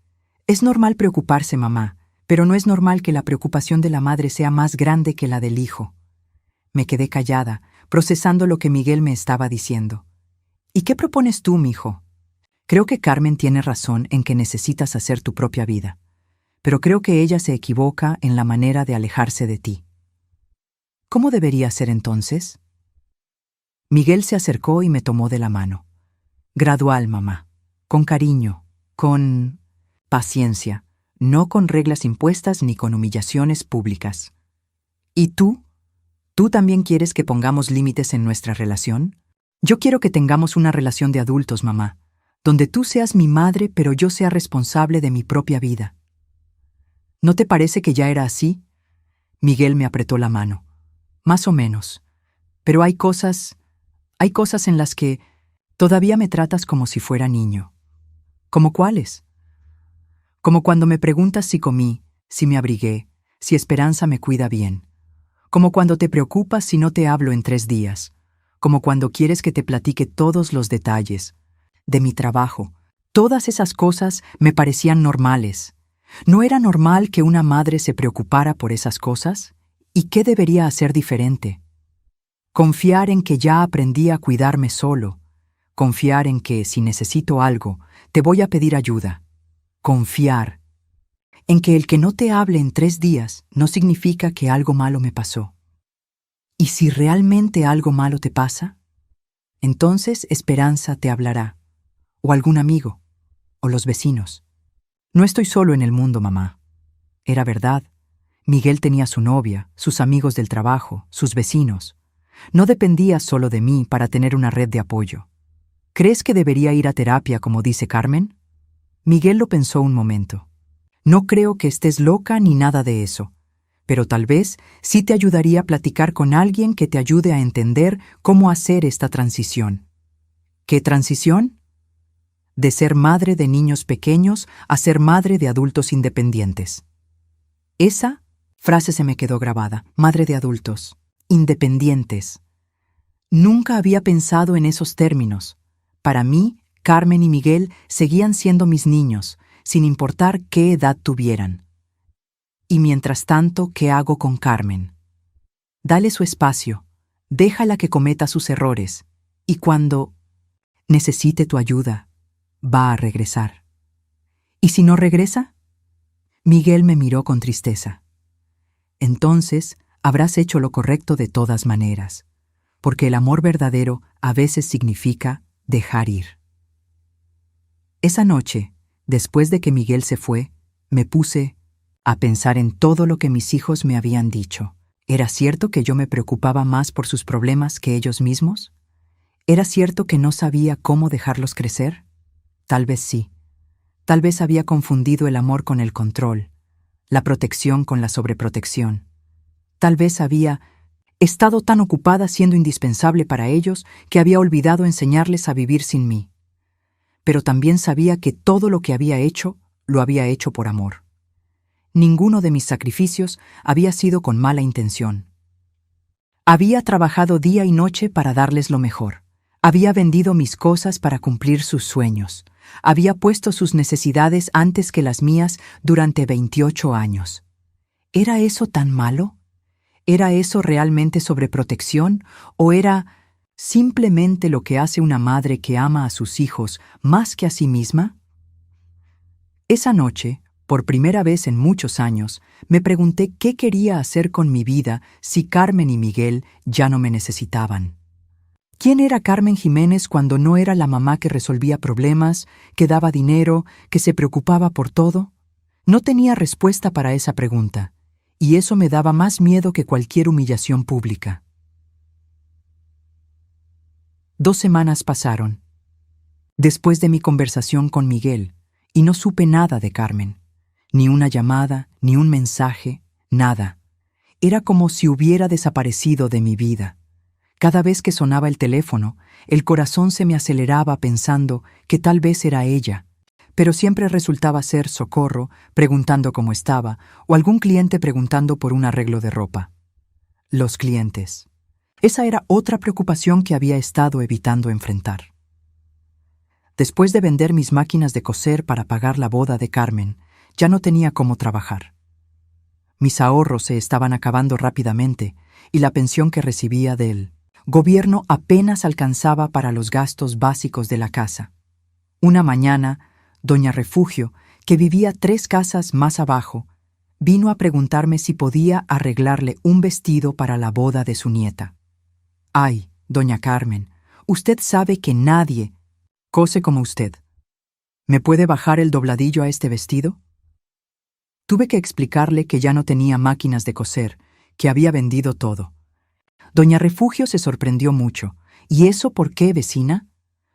Es normal preocuparse, mamá, pero no es normal que la preocupación de la madre sea más grande que la del hijo. Me quedé callada, procesando lo que Miguel me estaba diciendo. ¿Y qué propones tú, mijo? Creo que Carmen tiene razón en que necesitas hacer tu propia vida, pero creo que ella se equivoca en la manera de alejarse de ti. ¿Cómo debería ser entonces? Miguel se acercó y me tomó de la mano. Gradual, mamá, con cariño, con paciencia, no con reglas impuestas ni con humillaciones públicas. ¿Y tú? ¿Tú también quieres que pongamos límites en nuestra relación? Yo quiero que tengamos una relación de adultos, mamá, donde tú seas mi madre, pero yo sea responsable de mi propia vida. ¿No te parece que ya era así? Miguel me apretó la mano. Más o menos. Pero hay cosas en las que todavía me tratas como si fuera niño. ¿Cómo cuáles? Como cuando me preguntas si comí, si me abrigué, si Esperanza me cuida bien. Como cuando te preocupas si no te hablo en 3 días. Como cuando quieres que te platique todos los detalles de mi trabajo. Todas esas cosas me parecían normales. ¿No era normal que una madre se preocupara por esas cosas? ¿Y qué debería hacer diferente? Confiar en que ya aprendí a cuidarme solo. Confiar en que, si necesito algo, te voy a pedir ayuda. Confiar en que el que no te hable en 3 días no significa que algo malo me pasó. ¿Y si realmente algo malo te pasa? Entonces Esperanza te hablará, o algún amigo, o los vecinos. No estoy solo en el mundo, mamá. Era verdad. Miguel tenía su novia, sus amigos del trabajo, sus vecinos. No dependía solo de mí para tener una red de apoyo. ¿Crees que debería ir a terapia, como dice Carmen? Miguel lo pensó un momento. No creo que estés loca ni nada de eso, pero tal vez sí te ayudaría a platicar con alguien que te ayude a entender cómo hacer esta transición. ¿Qué transición? De ser madre de niños pequeños a ser madre de adultos independientes. Esa frase se me quedó grabada, madre de adultos, independientes. Nunca había pensado en esos términos. Para mí, Carmen y Miguel seguían siendo mis niños, sin importar qué edad tuvieran. Y mientras tanto, ¿qué hago con Carmen? Dale su espacio, déjala que cometa sus errores, y cuando necesite tu ayuda, va a regresar. ¿Y si no regresa? Miguel me miró con tristeza. Entonces, habrás hecho lo correcto de todas maneras, porque el amor verdadero a veces significa dejar ir. Esa noche, después de que Miguel se fue, me puse a pensar en todo lo que mis hijos me habían dicho. ¿Era cierto que yo me preocupaba más por sus problemas que ellos mismos? ¿Era cierto que no sabía cómo dejarlos crecer? Tal vez sí. Tal vez había confundido el amor con el control, la protección con la sobreprotección. Tal vez había estado tan ocupada siendo indispensable para ellos que había olvidado enseñarles a vivir sin mí. Pero también sabía que todo lo que había hecho, lo había hecho por amor. Ninguno de mis sacrificios había sido con mala intención. Había trabajado día y noche para darles lo mejor. Había vendido mis cosas para cumplir sus sueños. Había puesto sus necesidades antes que las mías durante 28 años. ¿Era eso tan malo? ¿Era eso realmente sobreprotección o era simplemente lo que hace una madre que ama a sus hijos más que a sí misma? Esa noche, por primera vez en muchos años, me pregunté qué quería hacer con mi vida si Carmen y Miguel ya no me necesitaban. ¿Quién era Carmen Jiménez cuando no era la mamá que resolvía problemas, que daba dinero, que se preocupaba por todo? No tenía respuesta para esa pregunta, y eso me daba más miedo que cualquier humillación pública. 2 semanas pasaron, después de mi conversación con Miguel, y no supe nada de Carmen. Ni una llamada, ni un mensaje, nada. Era como si hubiera desaparecido de mi vida. Cada vez que sonaba el teléfono, el corazón se me aceleraba pensando que tal vez era ella, pero siempre resultaba ser Socorro preguntando cómo estaba o algún cliente preguntando por un arreglo de ropa. Los clientes. Esa era otra preocupación que había estado evitando enfrentar. Después de vender mis máquinas de coser para pagar la boda de Carmen, ya no tenía cómo trabajar. Mis ahorros se estaban acabando rápidamente y la pensión que recibía del gobierno apenas alcanzaba para los gastos básicos de la casa. Una mañana, doña Refugio, que vivía 3 casas más abajo, vino a preguntarme si podía arreglarle un vestido para la boda de su nieta. «Ay, doña Carmen, usted sabe que nadie cose como usted. ¿Me puede bajar el dobladillo a este vestido?» Tuve que explicarle que ya no tenía máquinas de coser, que había vendido todo. Doña Refugio se sorprendió mucho. «¿Y eso por qué, vecina?»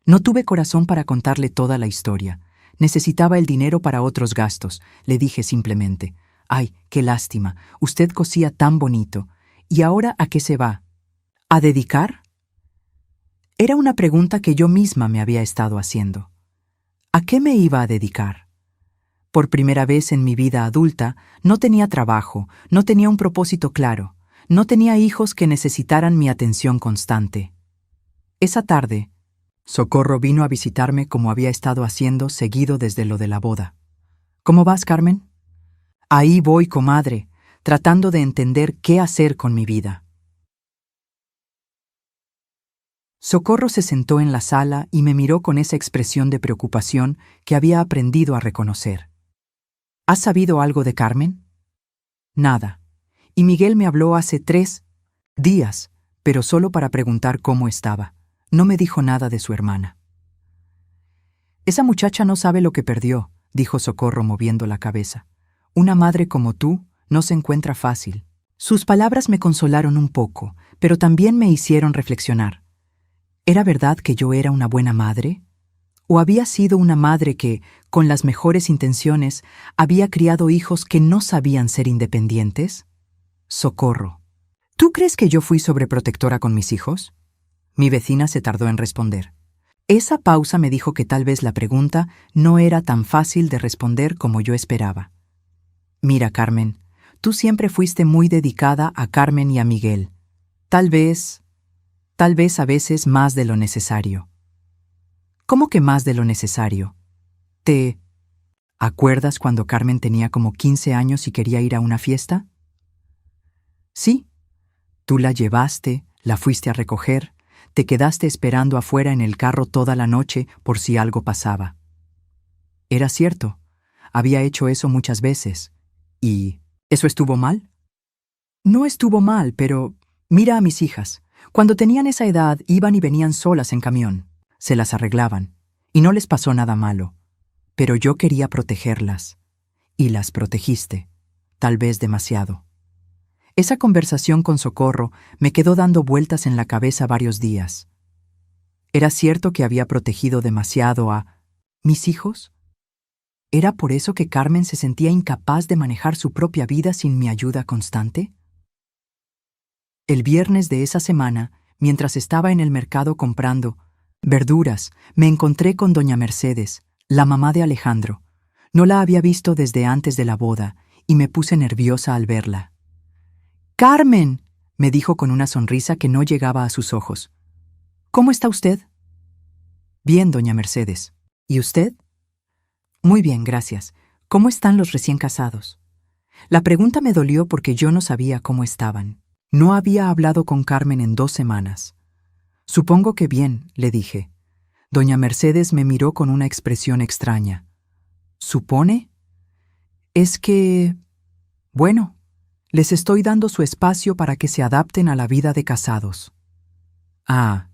No tuve corazón para contarle toda la historia. Necesitaba el dinero para otros gastos. Le dije simplemente: «Ay, qué lástima, usted cosía tan bonito. ¿Y ahora a qué se va? ¿A dedicar?» Era una pregunta que yo misma me había estado haciendo. ¿A qué me iba a dedicar? Por primera vez en mi vida adulta, no tenía trabajo, no tenía un propósito claro, no tenía hijos que necesitaran mi atención constante. Esa tarde, Socorro vino a visitarme como había estado haciendo seguido desde lo de la boda. «¿Cómo vas, Carmen?» «Ahí voy, comadre, tratando de entender qué hacer con mi vida». Socorro se sentó en la sala y me miró con esa expresión de preocupación que había aprendido a reconocer. «¿Has sabido algo de Carmen?» «Nada. Y Miguel me habló hace 3 días, pero solo para preguntar cómo estaba. No me dijo nada de su hermana». «Esa muchacha no sabe lo que perdió», dijo Socorro moviendo la cabeza. «Una madre como tú no se encuentra fácil». Sus palabras me consolaron un poco, pero también me hicieron reflexionar. ¿Era verdad que yo era una buena madre? ¿O había sido una madre que, con las mejores intenciones, había criado hijos que no sabían ser independientes? Socorro. ¿Tú crees que yo fui sobreprotectora con mis hijos? Mi vecina se tardó en responder. Esa pausa me dijo que tal vez la pregunta no era tan fácil de responder como yo esperaba. Mira, Carmen, tú siempre fuiste muy dedicada a Carmen y a Miguel. Tal vez a veces más de lo necesario. ¿Cómo que más de lo necesario? ¿Te acuerdas cuando Carmen tenía como 15 años y quería ir a una fiesta? Sí. Tú la llevaste, la fuiste a recoger, te quedaste esperando afuera en el carro toda la noche por si algo pasaba. Era cierto, había hecho eso muchas veces. ¿Y eso estuvo mal? No estuvo mal, pero mira a mis hijas. Cuando tenían esa edad iban y venían solas en camión. Se las arreglaban, y no les pasó nada malo. Pero yo quería protegerlas, y las protegiste, tal vez demasiado. Esa conversación con Socorro me quedó dando vueltas en la cabeza varios días. ¿Era cierto que había protegido demasiado a mis hijos? ¿Era por eso que Carmen se sentía incapaz de manejar su propia vida sin mi ayuda constante? El viernes de esa semana, mientras estaba en el mercado comprando verduras, me encontré con doña Mercedes, la mamá de Alejandro. No la había visto desde antes de la boda y me puse nerviosa al verla. «¡Carmen!», me dijo con una sonrisa que no llegaba a sus ojos. «¿Cómo está usted?» «Bien, doña Mercedes. ¿Y usted?» «Muy bien, gracias. ¿Cómo están los recién casados?» La pregunta me dolió porque yo no sabía cómo estaban. No había hablado con Carmen en 2 semanas. «Supongo que bien», le dije. Doña Mercedes me miró con una expresión extraña. «¿Supone?» «Es que... bueno, les estoy dando su espacio para que se adapten a la vida de casados». «Ah,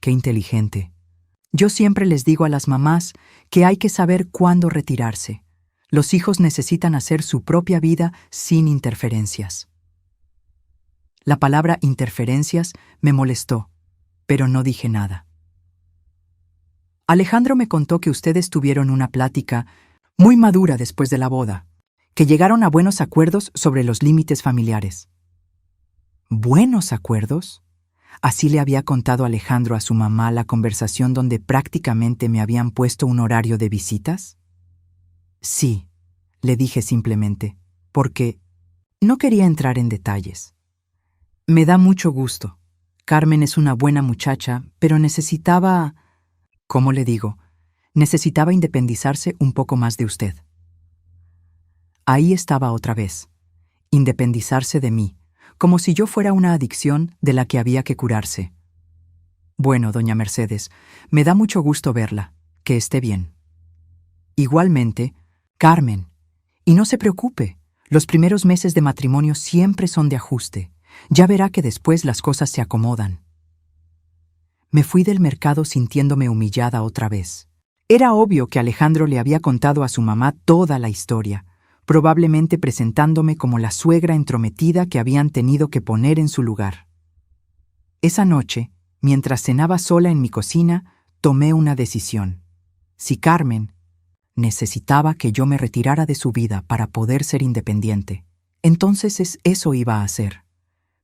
qué inteligente». Yo siempre les digo a las mamás que hay que saber cuándo retirarse. Los hijos necesitan hacer su propia vida sin interferencias. La palabra interferencias me molestó, pero no dije nada. Alejandro me contó que ustedes tuvieron una plática muy madura después de la boda, que llegaron a buenos acuerdos sobre los límites familiares. ¿Buenos acuerdos? Así le había contado Alejandro a su mamá la conversación donde prácticamente me habían puesto un horario de visitas. Sí, le dije simplemente, porque no quería entrar en detalles. Me da mucho gusto. Carmen es una buena muchacha, pero necesitaba... ¿Cómo le digo? Necesitaba independizarse un poco más de usted. Ahí estaba otra vez, independizarse de mí, como si yo fuera una adicción de la que había que curarse. Bueno, doña Mercedes, me da mucho gusto verla, que esté bien. Igualmente, Carmen. Y no se preocupe, los primeros meses de matrimonio siempre son de ajuste. Ya verá que después las cosas se acomodan. Me fui del mercado sintiéndome humillada otra vez. Era obvio que Alejandro le había contado a su mamá toda la historia, probablemente presentándome como la suegra entrometida que habían tenido que poner en su lugar. Esa noche, mientras cenaba sola en mi cocina, tomé una decisión. Si Carmen necesitaba que yo me retirara de su vida para poder ser independiente, entonces eso iba a hacer.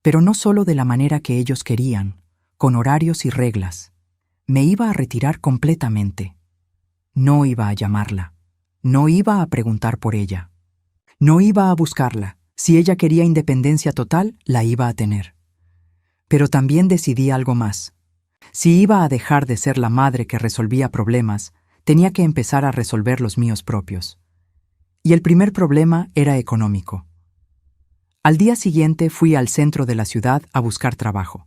Pero no solo de la manera que ellos querían, con horarios y reglas. Me iba a retirar completamente. No iba a llamarla. No iba a preguntar por ella. No iba a buscarla. Si ella quería independencia total, la iba a tener. Pero también decidí algo más. Si iba a dejar de ser la madre que resolvía problemas, tenía que empezar a resolver los míos propios. Y el primer problema era económico. Al día siguiente fui al centro de la ciudad a buscar trabajo.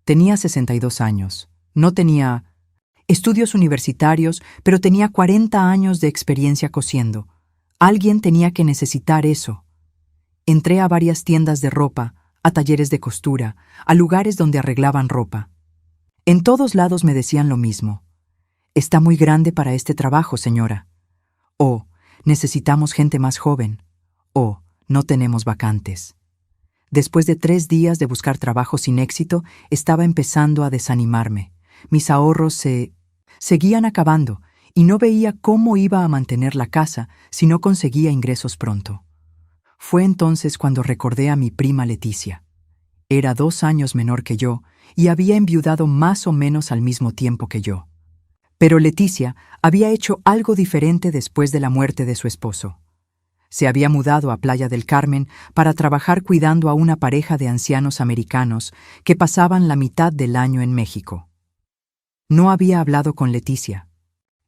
Tenía 62 años. No tenía estudios universitarios, pero tenía 40 años de experiencia cosiendo. Alguien tenía que necesitar eso. Entré a varias tiendas de ropa, a talleres de costura, a lugares donde arreglaban ropa. En todos lados me decían lo mismo. Está muy grande para este trabajo, señora. O, necesitamos gente más joven. O, no tenemos vacantes. Después de 3 días de buscar trabajo sin éxito, estaba empezando a desanimarme. Mis ahorros se seguían acabando y no veía cómo iba a mantener la casa si no conseguía ingresos pronto. Fue entonces cuando recordé a mi prima Leticia. Era 2 años menor que yo y había enviudado más o menos al mismo tiempo que yo. Pero Leticia había hecho algo diferente después de la muerte de su esposo. Se había mudado a Playa del Carmen para trabajar cuidando a una pareja de ancianos americanos que pasaban la mitad del año en México. No había hablado con Leticia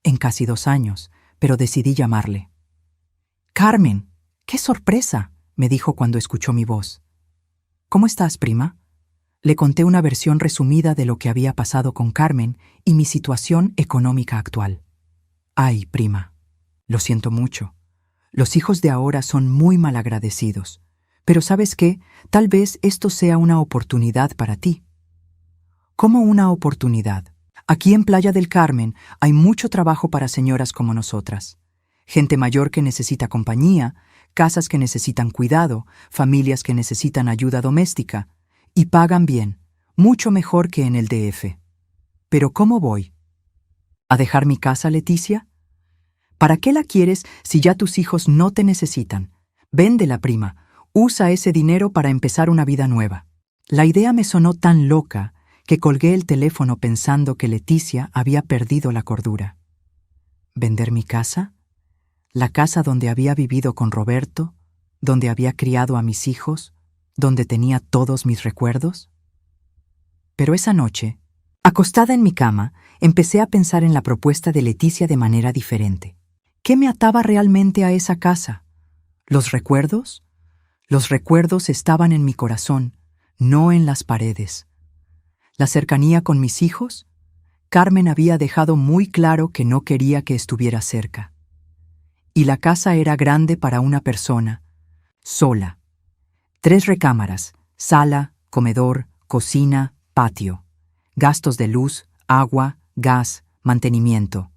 en casi 2 años, pero decidí llamarle. «Carmen, qué sorpresa», me dijo cuando escuchó mi voz. «¿Cómo estás, prima?» Le conté una versión resumida de lo que había pasado con Carmen y mi situación económica actual. «Ay, prima, lo siento mucho. Los hijos de ahora son muy malagradecidos. Pero ¿sabes qué? Tal vez esto sea una oportunidad para ti». «¿Cómo una oportunidad? Aquí en Playa del Carmen hay mucho trabajo para señoras como nosotras. Gente mayor que necesita compañía, casas que necesitan cuidado, familias que necesitan ayuda doméstica. Y pagan bien, mucho mejor que en el DF. Pero ¿cómo voy? ¿A dejar mi casa, Leticia? ¿Para qué la quieres si ya tus hijos no te necesitan? Véndela, prima. Usa ese dinero para empezar una vida nueva». La idea me sonó tan loca que colgué el teléfono pensando que Leticia había perdido la cordura. ¿Vender mi casa? ¿La casa donde había vivido con Roberto? ¿Donde había criado a mis hijos? ¿Donde tenía todos mis recuerdos? Pero esa noche, acostada en mi cama, empecé a pensar en la propuesta de Leticia de manera diferente. ¿Qué me ataba realmente a esa casa? ¿Los recuerdos? Los recuerdos estaban en mi corazón, no en las paredes. ¿La cercanía con mis hijos? Carmen había dejado muy claro que no quería que estuviera cerca. Y la casa era grande para una persona, sola. 3 recámaras, sala, comedor, cocina, patio. Gastos de luz, agua, gas, mantenimiento.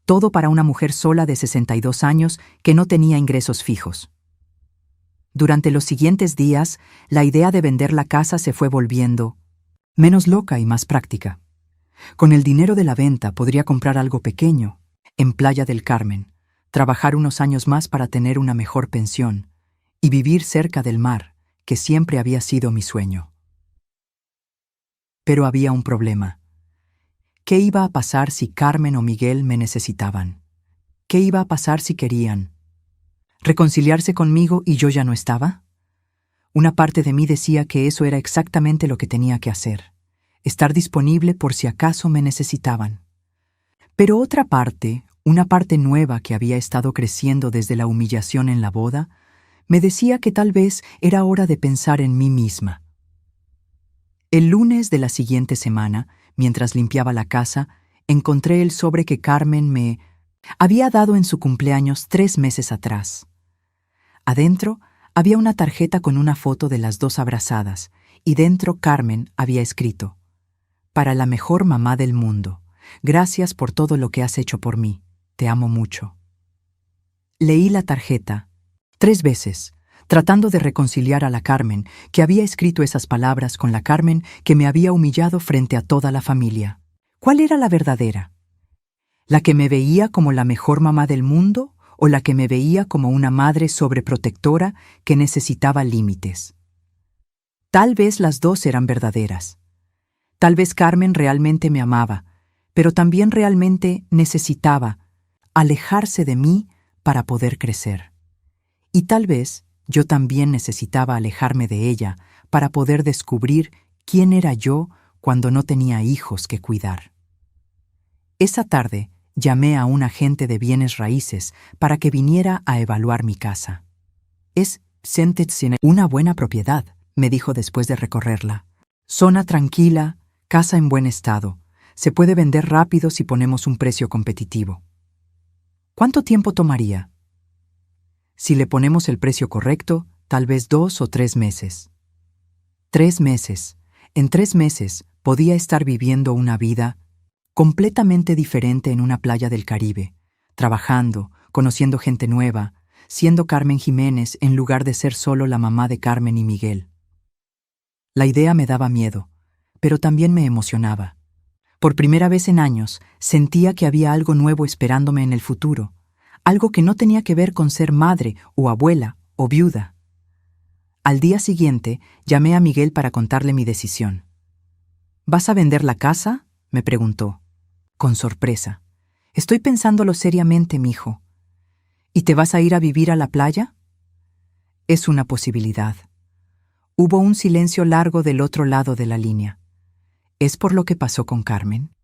Todo para una mujer sola de 62 años que no tenía ingresos fijos. Durante los siguientes días, la idea de vender la casa se fue volviendo menos loca y más práctica. Con el dinero de la venta podría comprar algo pequeño, en Playa del Carmen, trabajar unos años más para tener una mejor pensión y vivir cerca del mar, que siempre había sido mi sueño. Pero había un problema. ¿Qué iba a pasar si Carmen o Miguel me necesitaban? ¿Qué iba a pasar si querían reconciliarse conmigo y yo ya no estaba? Una parte de mí decía que eso era exactamente lo que tenía que hacer, estar disponible por si acaso me necesitaban. Pero otra parte, Una parte nueva que había estado creciendo desde la humillación en la boda, me decía que tal vez era hora de pensar en mí misma. El lunes de la siguiente semana, mientras limpiaba la casa, encontré el sobre que Carmen me había dado en su cumpleaños 3 meses atrás. Adentro había una tarjeta con una foto de las dos abrazadas, y dentro Carmen había escrito: «Para la mejor mamá del mundo, gracias por todo lo que has hecho por mí. Te amo mucho». Leí la tarjeta 3 veces, tratando de reconciliar a la Carmen que había escrito esas palabras con la Carmen que me había humillado frente a toda la familia. ¿Cuál era la verdadera? ¿La que me veía como la mejor mamá del mundo o la que me veía como una madre sobreprotectora que necesitaba límites? Tal vez las dos eran verdaderas. Tal vez Carmen realmente me amaba, pero también realmente necesitaba alejarse de mí para poder crecer. Y tal vez yo también necesitaba alejarme de ella para poder descubrir quién era yo cuando no tenía hijos que cuidar. Esa tarde llamé a un agente de bienes raíces para que viniera a evaluar mi casa. «Es una buena propiedad», me dijo después de recorrerla. «Zona tranquila, casa en buen estado. Se puede vender rápido si ponemos un precio competitivo». «¿Cuánto tiempo tomaría?» «Si le ponemos el precio correcto, tal vez 2 o 3 meses». 3 meses. En 3 meses podía estar viviendo una vida completamente diferente en una playa del Caribe, trabajando, conociendo gente nueva, siendo Carmen Jiménez en lugar de ser solo la mamá de Carmen y Miguel. La idea me daba miedo, pero también me emocionaba. Por primera vez en años, sentía que había algo nuevo esperándome en el futuro, algo que no tenía que ver con ser madre o abuela o viuda. Al día siguiente, llamé a Miguel para contarle mi decisión. «¿Vas a vender la casa?», me preguntó, con sorpresa. «Estoy pensándolo seriamente, mijo». «¿Y te vas a ir a vivir a la playa?». «Es una posibilidad». Hubo un silencio largo del otro lado de la línea. ¿Es por lo que pasó con Carmen?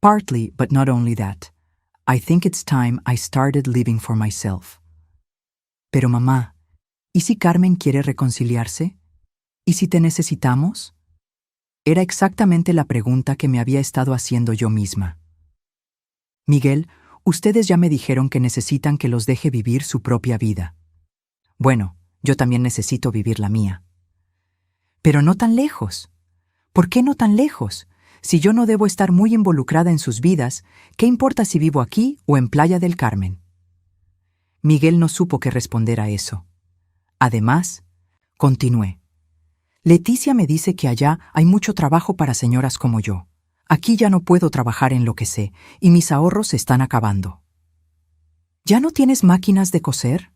«Partly, but not only that. I think it's time I started living for myself». «Pero mamá, ¿y si Carmen quiere reconciliarse? ¿Y si te necesitamos?». Era exactamente la pregunta que me había estado haciendo yo misma. «Miguel, ustedes ya me dijeron que necesitan que los deje vivir su propia vida. Bueno, yo también necesito vivir la mía». «Pero no tan lejos». «¿Por qué no tan lejos? Si yo no debo estar muy involucrada en sus vidas, ¿qué importa si vivo aquí o en Playa del Carmen?». Miguel no supo qué responder a eso. Además, continué: «Leticia me dice que allá hay mucho trabajo para señoras como yo. Aquí ya no puedo trabajar en lo que sé, y mis ahorros se están acabando». «¿Ya no tienes máquinas de coser?».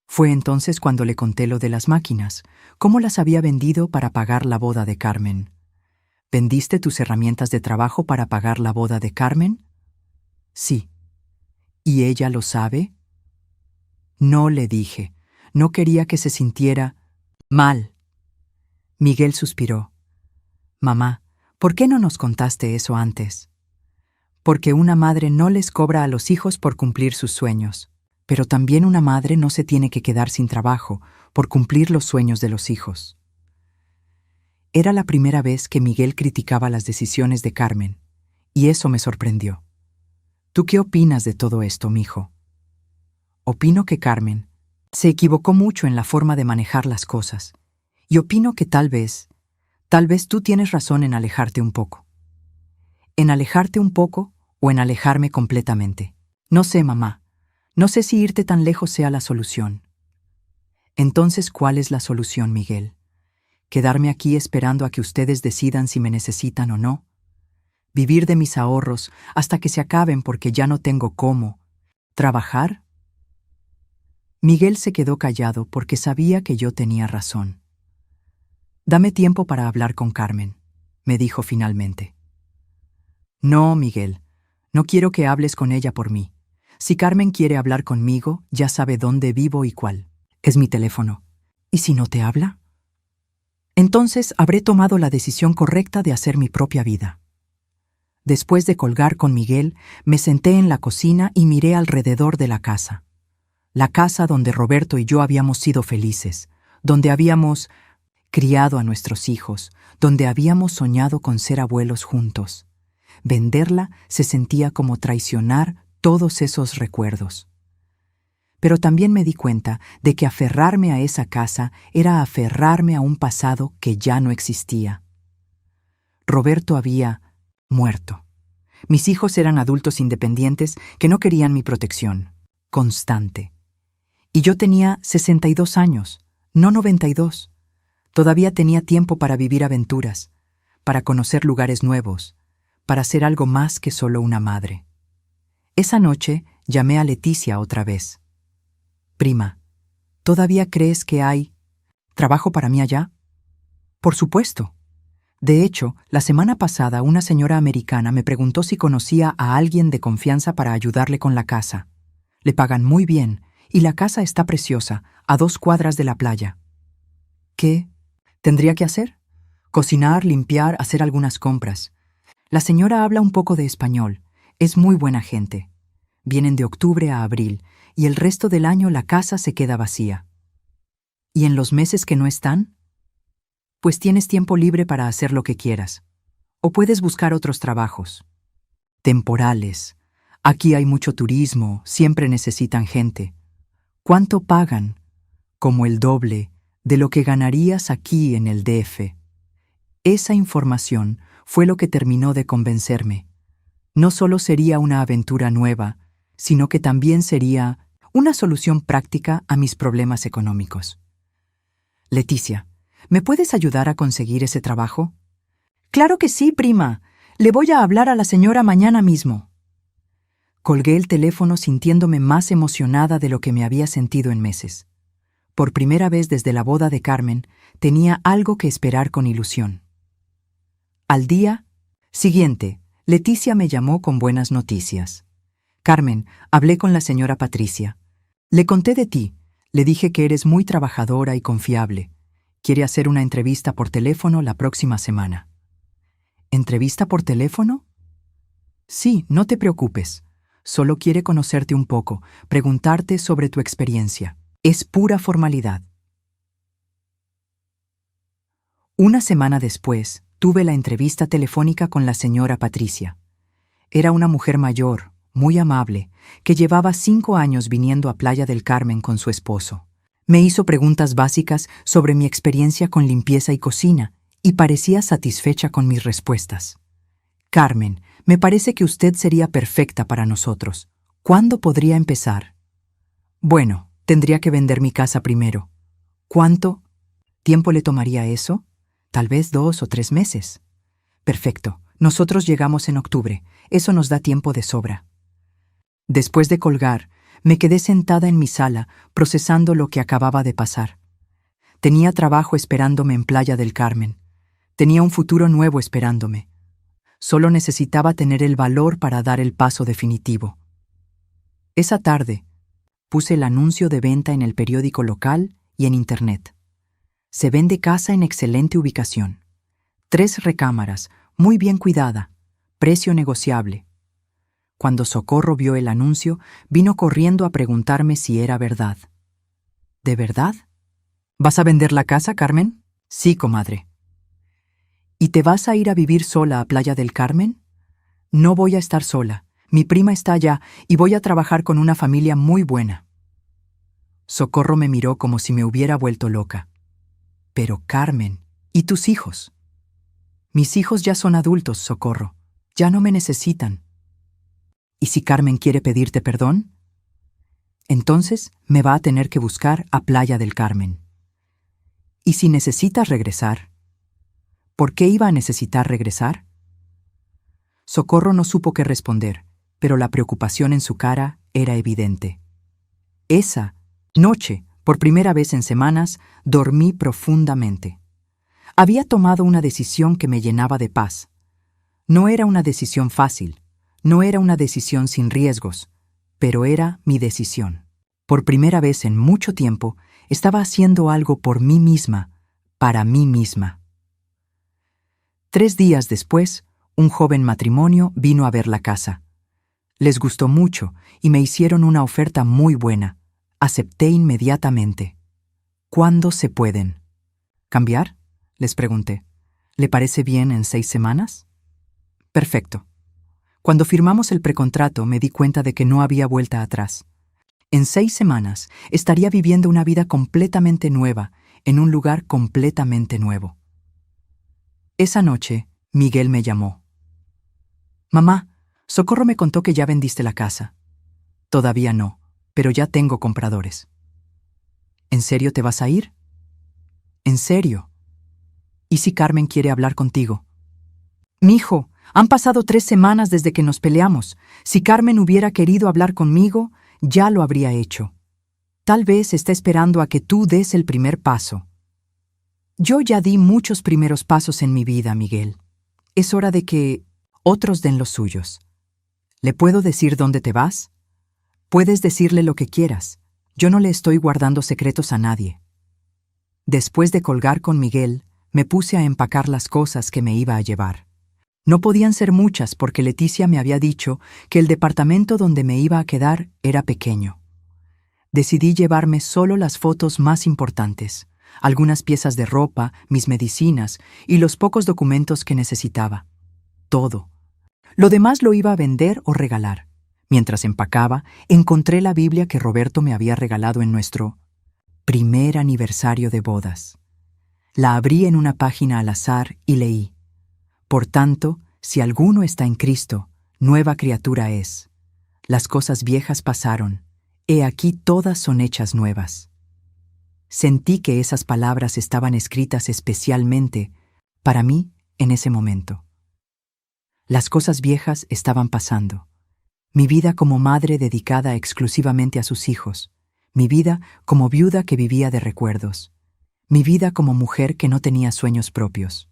Fue entonces cuando le conté lo de las máquinas, cómo las había vendido para pagar la boda de Carmen. «¿Vendiste tus herramientas de trabajo para pagar la boda de Carmen?». «Sí». «¿Y ella lo sabe?». «No», le dije. No quería que se sintiera mal. Miguel suspiró. «Mamá, ¿por qué no nos contaste eso antes?». «Porque una madre no les cobra a los hijos por cumplir sus sueños, pero también una madre no se tiene que quedar sin trabajo por cumplir los sueños de los hijos». Era la primera vez que Miguel criticaba las decisiones de Carmen, y eso me sorprendió. «¿Tú qué opinas de todo esto, mijo?». «Opino que Carmen se equivocó mucho en la forma de manejar las cosas, y opino que tal vez tú tienes razón en alejarte un poco». «¿En alejarte un poco o en alejarme completamente?». «No sé, mamá. No sé si irte tan lejos sea la solución». «Entonces, ¿cuál es la solución, Miguel? ¿Quedarme aquí esperando a que ustedes decidan si me necesitan o no? ¿Vivir de mis ahorros hasta que se acaben porque ya no tengo cómo trabajar?». Miguel se quedó callado porque sabía que yo tenía razón. «Dame tiempo para hablar con Carmen», me dijo finalmente. «No, Miguel, no quiero que hables con ella por mí. Si Carmen quiere hablar conmigo, ya sabe dónde vivo y cuál. Es mi teléfono. ¿Y si no te habla?». «Entonces habré tomado la decisión correcta de hacer mi propia vida». Después de colgar con Miguel, me senté en la cocina y miré alrededor de la casa. La casa donde Roberto y yo habíamos sido felices, donde habíamos criado a nuestros hijos, donde habíamos soñado con ser abuelos juntos. Venderla se sentía como traicionar todos esos recuerdos. Pero también me di cuenta de que aferrarme a esa casa era aferrarme a un pasado que ya no existía. Roberto había muerto. Mis hijos eran adultos independientes que no querían mi protección constante. Y yo tenía 62 años, no 92. Todavía tenía tiempo para vivir aventuras, para conocer lugares nuevos, para ser algo más que solo una madre. Esa noche llamé a Leticia otra vez. Prima, ¿todavía crees que hay trabajo para mí allá? Por supuesto. De hecho, la semana pasada una señora americana me preguntó si conocía a alguien de confianza para ayudarle con la casa. Le pagan muy bien y la casa está preciosa, a 2 cuadras de la playa. ¿Qué tendría que hacer? Cocinar, limpiar, hacer algunas compras. La señora habla un poco de español. Es muy buena gente. Vienen de octubre a abril y el resto del año la casa se queda vacía. ¿Y en los meses que no están? Pues tienes tiempo libre para hacer lo que quieras. O puedes buscar otros trabajos. Temporales. Aquí hay mucho turismo, siempre necesitan gente. ¿Cuánto pagan? Como el doble de lo que ganarías aquí en el DF. Esa información fue lo que terminó de convencerme. No solo sería una aventura nueva, sino que también sería una solución práctica a mis problemas económicos. Leticia, ¿me puedes ayudar a conseguir ese trabajo? Claro que sí, prima. Le voy a hablar a la señora mañana mismo. Colgué el teléfono sintiéndome más emocionada de lo que me había sentido en meses. Por primera vez desde la boda de Carmen, tenía algo que esperar con ilusión. Al día siguiente, Leticia me llamó con buenas noticias. Carmen, hablé con la señora Patricia. Le conté de ti. Le dije que eres muy trabajadora y confiable. Quiere hacer una entrevista por teléfono la próxima semana. ¿Entrevista por teléfono? Sí, no te preocupes. Solo quiere conocerte un poco, preguntarte sobre tu experiencia. Es pura formalidad. Una semana después, tuve la entrevista telefónica con la señora Patricia. Era una mujer mayor, muy amable, que llevaba 5 años viniendo a Playa del Carmen con su esposo. Me hizo preguntas básicas sobre mi experiencia con limpieza y cocina, y parecía satisfecha con mis respuestas. Carmen, me parece que usted sería perfecta para nosotros. ¿Cuándo podría empezar? Bueno, tendría que vender mi casa primero. ¿Cuánto tiempo le tomaría eso? Tal vez 2 o 3 meses. Perfecto. Nosotros llegamos en octubre. Eso nos da tiempo de sobra. Después de colgar, me quedé sentada en mi sala, procesando lo que acababa de pasar. Tenía trabajo esperándome en Playa del Carmen. Tenía un futuro nuevo esperándome. Solo necesitaba tener el valor para dar el paso definitivo. Esa tarde, puse el anuncio de venta en el periódico local y en Internet. Se vende casa en excelente ubicación. 3 recámaras, muy bien cuidada, precio negociable. Cuando Socorro vio el anuncio, vino corriendo a preguntarme si era verdad. ¿De verdad? ¿Vas a vender la casa, Carmen? Sí, comadre. ¿Y te vas a ir a vivir sola a Playa del Carmen? No voy a estar sola. Mi prima está allá y voy a trabajar con una familia muy buena. Socorro me miró como si me hubiera vuelto loca. Pero, Carmen, ¿y tus hijos? Mis hijos ya son adultos, Socorro. Ya no me necesitan. ¿Y si Carmen quiere pedirte perdón? Entonces me va a tener que buscar a Playa del Carmen. ¿Y si necesitas regresar? ¿Por qué iba a necesitar regresar? Socorro no supo qué responder, pero la preocupación en su cara era evidente. Esa noche, por primera vez en semanas, dormí profundamente. Había tomado una decisión que me llenaba de paz. No era una decisión fácil, no era una decisión sin riesgos, pero era mi decisión. Por primera vez en mucho tiempo, estaba haciendo algo por mí misma, para mí misma. 3 días después, Un joven matrimonio vino a ver la casa. Les gustó mucho y me hicieron una oferta muy buena. Acepté inmediatamente. ¿Cuándo se pueden? ¿Cambiar?, les pregunté. ¿Le parece bien en 6 semanas? Perfecto. Cuando firmamos el precontrato me di cuenta de que no había vuelta atrás. En 6 semanas estaría viviendo una vida completamente nueva, en un lugar completamente nuevo. Esa noche, Miguel me llamó. Mamá, Socorro me contó que ya vendiste la casa. Todavía no, pero ya tengo compradores. ¿En serio te vas a ir? ¿En serio? ¿Y si Carmen quiere hablar contigo? Mijo, han pasado 3 semanas desde que nos peleamos. Si Carmen hubiera querido hablar conmigo, ya lo habría hecho. Tal vez está esperando a que tú des el primer paso. Yo ya di muchos primeros pasos en mi vida, Miguel. Es hora de que otros den los suyos. ¿Le puedo decir dónde te vas? Puedes decirle lo que quieras. Yo no le estoy guardando secretos a nadie. Después de colgar con Miguel, me puse a empacar las cosas que me iba a llevar. No podían ser muchas porque Leticia me había dicho que el departamento donde me iba a quedar era pequeño. Decidí llevarme solo las fotos más importantes, algunas piezas de ropa, mis medicinas y los pocos documentos que necesitaba. Todo. Lo demás lo iba a vender o regalar. Mientras empacaba, encontré la Biblia que Roberto me había regalado en nuestro primer aniversario de bodas. La abrí en una página al azar y leí: Por tanto, si alguno está en Cristo, nueva criatura es. Las cosas viejas pasaron, he aquí todas son hechas nuevas. Sentí que esas palabras estaban escritas especialmente para mí en ese momento. Las cosas viejas estaban pasando. Mi vida como madre dedicada exclusivamente a sus hijos, mi vida como viuda que vivía de recuerdos, mi vida como mujer que no tenía sueños propios.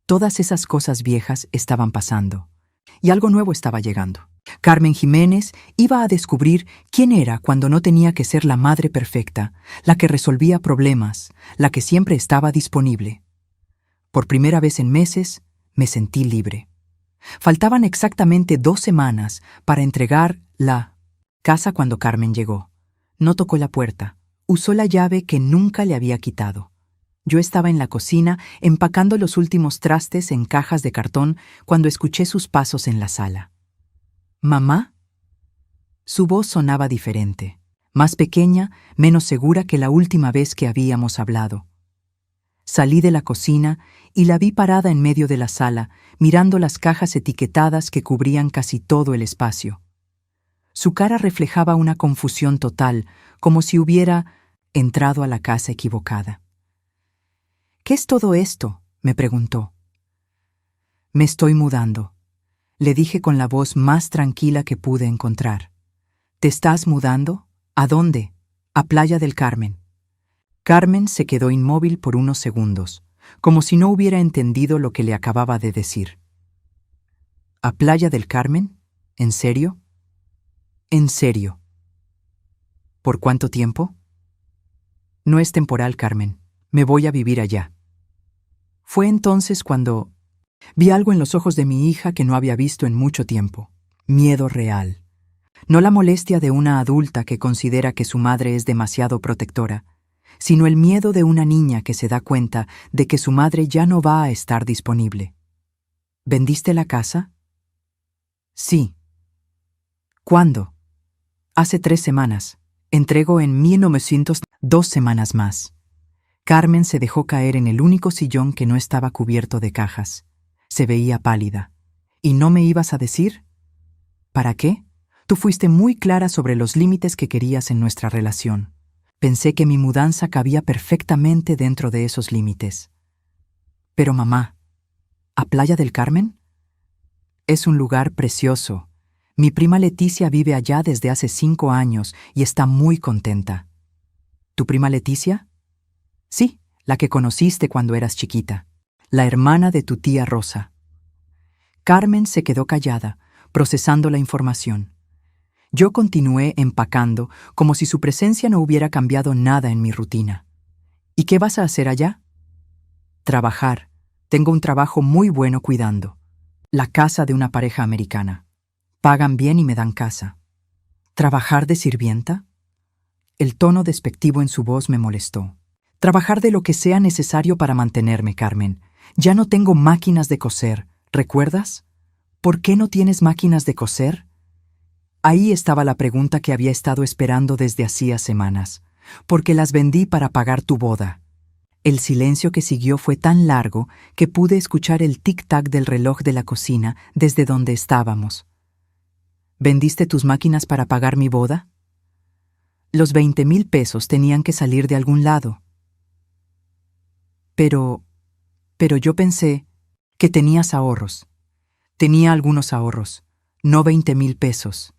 Todas esas cosas viejas estaban pasando, y algo nuevo estaba llegando. Carmen Jiménez iba a descubrir quién era cuando no tenía que ser la madre perfecta, la que resolvía problemas, la que siempre estaba disponible. Por primera vez en meses, me sentí libre. Faltaban exactamente 2 semanas para entregar la casa cuando Carmen llegó. No tocó la puerta, usó la llave que nunca le había quitado. Yo estaba en la cocina empacando los últimos trastes en cajas de cartón cuando escuché sus pasos en la sala. ¿Mamá? Su voz sonaba diferente, más pequeña, menos segura que la última vez que habíamos hablado. Salí de la cocina y la vi parada en medio de la sala, mirando las cajas etiquetadas que cubrían casi todo el espacio. Su cara reflejaba una confusión total, como si hubiera entrado a la casa equivocada. ¿Qué es todo esto?, me preguntó. Me estoy mudando, le dije con la voz más tranquila que pude encontrar. ¿Te estás mudando? ¿A dónde? A Playa del Carmen. Carmen se quedó inmóvil por unos segundos, como si no hubiera entendido lo que le acababa de decir. ¿A Playa del Carmen? ¿En serio? En serio. ¿Por cuánto tiempo? No es temporal, Carmen. Me voy a vivir allá. Fue entonces cuando vi algo en los ojos de mi hija que no había visto en mucho tiempo. Miedo real. No la molestia de una adulta que considera que su madre es demasiado protectora, sino el miedo de una niña que se da cuenta de que su madre ya no va a estar disponible. ¿Vendiste la casa? Sí. ¿Cuándo? Hace 3 semanas. Entrego en 1900, 2 semanas más. Carmen se dejó caer en el único sillón que no estaba cubierto de cajas. Se veía pálida. ¿Y no me ibas a decir? ¿Para qué? Tú fuiste muy clara sobre los límites que querías en nuestra relación. Pensé que mi mudanza cabía perfectamente dentro de esos límites. Pero mamá, ¿a Playa del Carmen? Es un lugar precioso. Mi prima Leticia vive allá desde hace 5 años y está muy contenta. ¿Tu prima Leticia? Sí, la que conociste cuando eras chiquita, la hermana de tu tía Rosa. Carmen se quedó callada, procesando la información. Yo continué empacando como si su presencia no hubiera cambiado nada en mi rutina. ¿Y qué vas a hacer allá? Trabajar. Tengo un trabajo muy bueno cuidando. La casa de una pareja americana. Pagan bien y me dan casa. ¿Trabajar de sirvienta? El tono despectivo en su voz me molestó. Trabajar de lo que sea necesario para mantenerme, Carmen. Ya no tengo máquinas de coser, ¿recuerdas? ¿Por qué no tienes máquinas de coser? Ahí estaba la pregunta que había estado esperando desde hacía semanas. Porque las vendí para pagar tu boda. El silencio que siguió fue tan largo que pude escuchar el tic-tac del reloj de la cocina desde donde estábamos. ¿Vendiste tus máquinas para pagar mi boda? Los 20,000 pesos tenían que salir de algún lado. Pero yo pensé que tenías ahorros. Tenía algunos ahorros, no 20,000 pesos.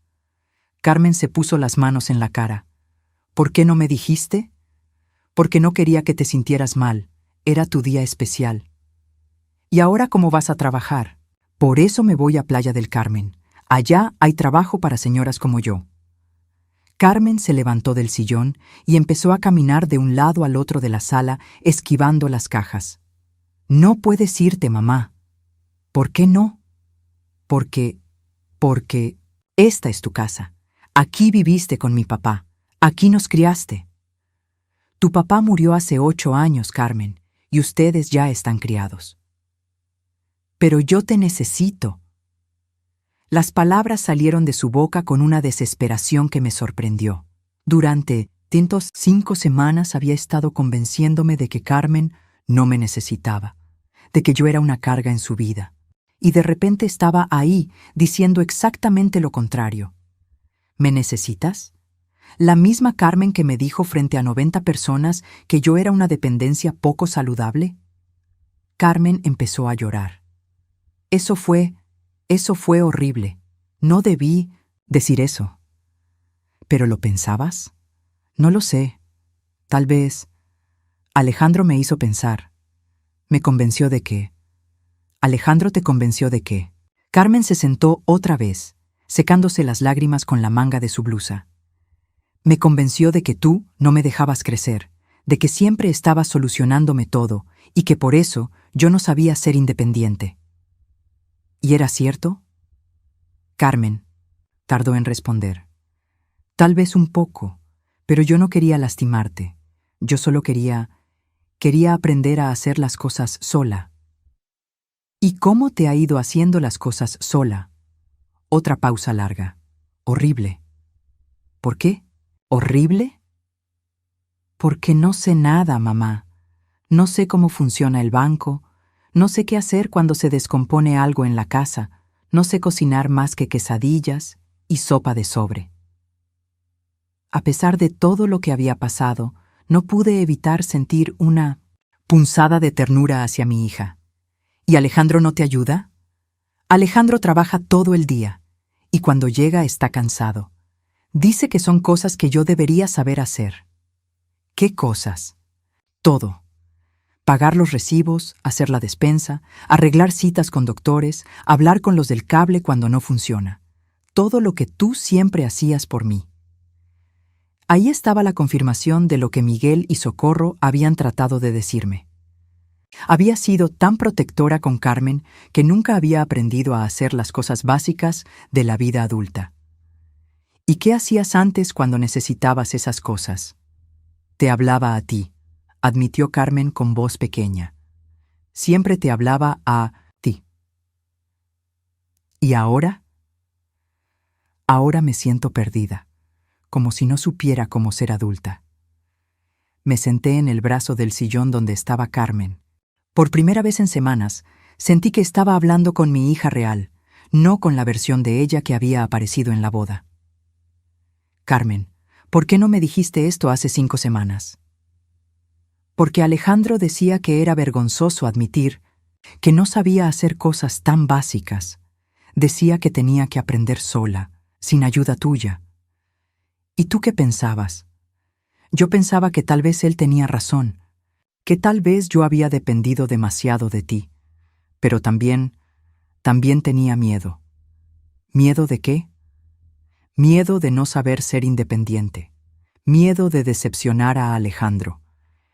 Carmen se puso las manos en la cara. ¿Por qué no me dijiste? Porque no quería que te sintieras mal. Era tu día especial. ¿Y ahora cómo vas a trabajar? Por eso me voy a Playa del Carmen. Allá hay trabajo para señoras como yo. Carmen se levantó del sillón y empezó a caminar de un lado al otro de la sala, esquivando las cajas. No puedes irte, mamá. ¿Por qué no? Porque esta es tu casa. Aquí viviste con mi papá. Aquí nos criaste. Tu papá murió hace 8 años, Carmen, y ustedes ya están criados. Pero yo te necesito. Las palabras salieron de su boca con una desesperación que me sorprendió. Durante 5 semanas había estado convenciéndome de que Carmen no me necesitaba, de que yo era una carga en su vida. Y de repente estaba ahí, diciendo exactamente lo contrario. ¿Me necesitas? La misma Carmen que me dijo frente a 90 personas que yo era una dependencia poco saludable. Carmen empezó a llorar. Eso fue horrible. No debí decir eso. ¿Pero lo pensabas? No lo sé. Tal vez. Alejandro me hizo pensar. Me convenció de que. Alejandro te convenció de que. Carmen se sentó otra vez, secándose las lágrimas con la manga de su blusa. Me convenció de que tú no me dejabas crecer, de que siempre estabas solucionándome todo y que por eso yo no sabía ser independiente. ¿Y era cierto? Carmen tardó en responder. Tal vez un poco, pero yo no quería lastimarte. Yo solo quería aprender a hacer las cosas sola. ¿Y cómo te ha ido haciendo las cosas sola? Otra pausa larga. Horrible. ¿Por qué? ¿Horrible? Porque no sé nada, mamá. No sé cómo funciona el banco. No sé qué hacer cuando se descompone algo en la casa. No sé cocinar más que quesadillas y sopa de sobre. A pesar de todo lo que había pasado, no pude evitar sentir una punzada de ternura hacia mi hija. ¿Y Alejandro no te ayuda? Alejandro trabaja todo el día, y cuando llega está cansado. Dice que son cosas que yo debería saber hacer. ¿Qué cosas? Todo. Pagar los recibos, hacer la despensa, arreglar citas con doctores, hablar con los del cable cuando no funciona. Todo lo que tú siempre hacías por mí. Ahí estaba la confirmación de lo que Miguel y Socorro habían tratado de decirme. Había sido tan protectora con Carmen que nunca había aprendido a hacer las cosas básicas de la vida adulta. ¿Y qué hacías antes cuando necesitabas esas cosas? Te hablaba a ti, admitió Carmen con voz pequeña. Siempre te hablaba a ti. ¿Y ahora? Ahora me siento perdida, como si no supiera cómo ser adulta. Me senté en el brazo del sillón donde estaba Carmen. Por primera vez en semanas, sentí que estaba hablando con mi hija real, no con la versión de ella que había aparecido en la boda. Carmen, ¿por qué no me dijiste esto hace 5 semanas? Porque Alejandro decía que era vergonzoso admitir que no sabía hacer cosas tan básicas. Decía que tenía que aprender sola, sin ayuda tuya. ¿Y tú qué pensabas? Yo pensaba que tal vez él tenía razón, que tal vez yo había dependido demasiado de ti, pero también tenía miedo. ¿Miedo de qué? Miedo de no saber ser independiente, miedo de decepcionar a Alejandro,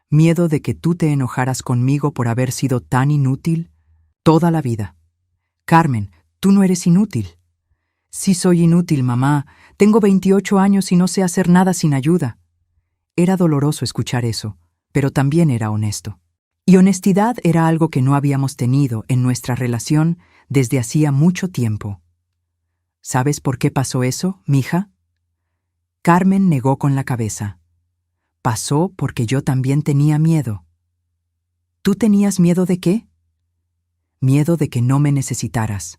miedo de que tú te enojaras conmigo por haber sido tan inútil toda la vida. Carmen, tú no eres inútil. Sí soy inútil, mamá. Tengo 28 años y no sé hacer nada sin ayuda. Era doloroso escuchar eso, pero también era honesto. Y honestidad era algo que no habíamos tenido en nuestra relación desde hacía mucho tiempo. ¿Sabes por qué pasó eso, mija? Carmen negó con la cabeza. Pasó porque yo también tenía miedo. ¿Tú tenías miedo de qué? Miedo de que no me necesitaras.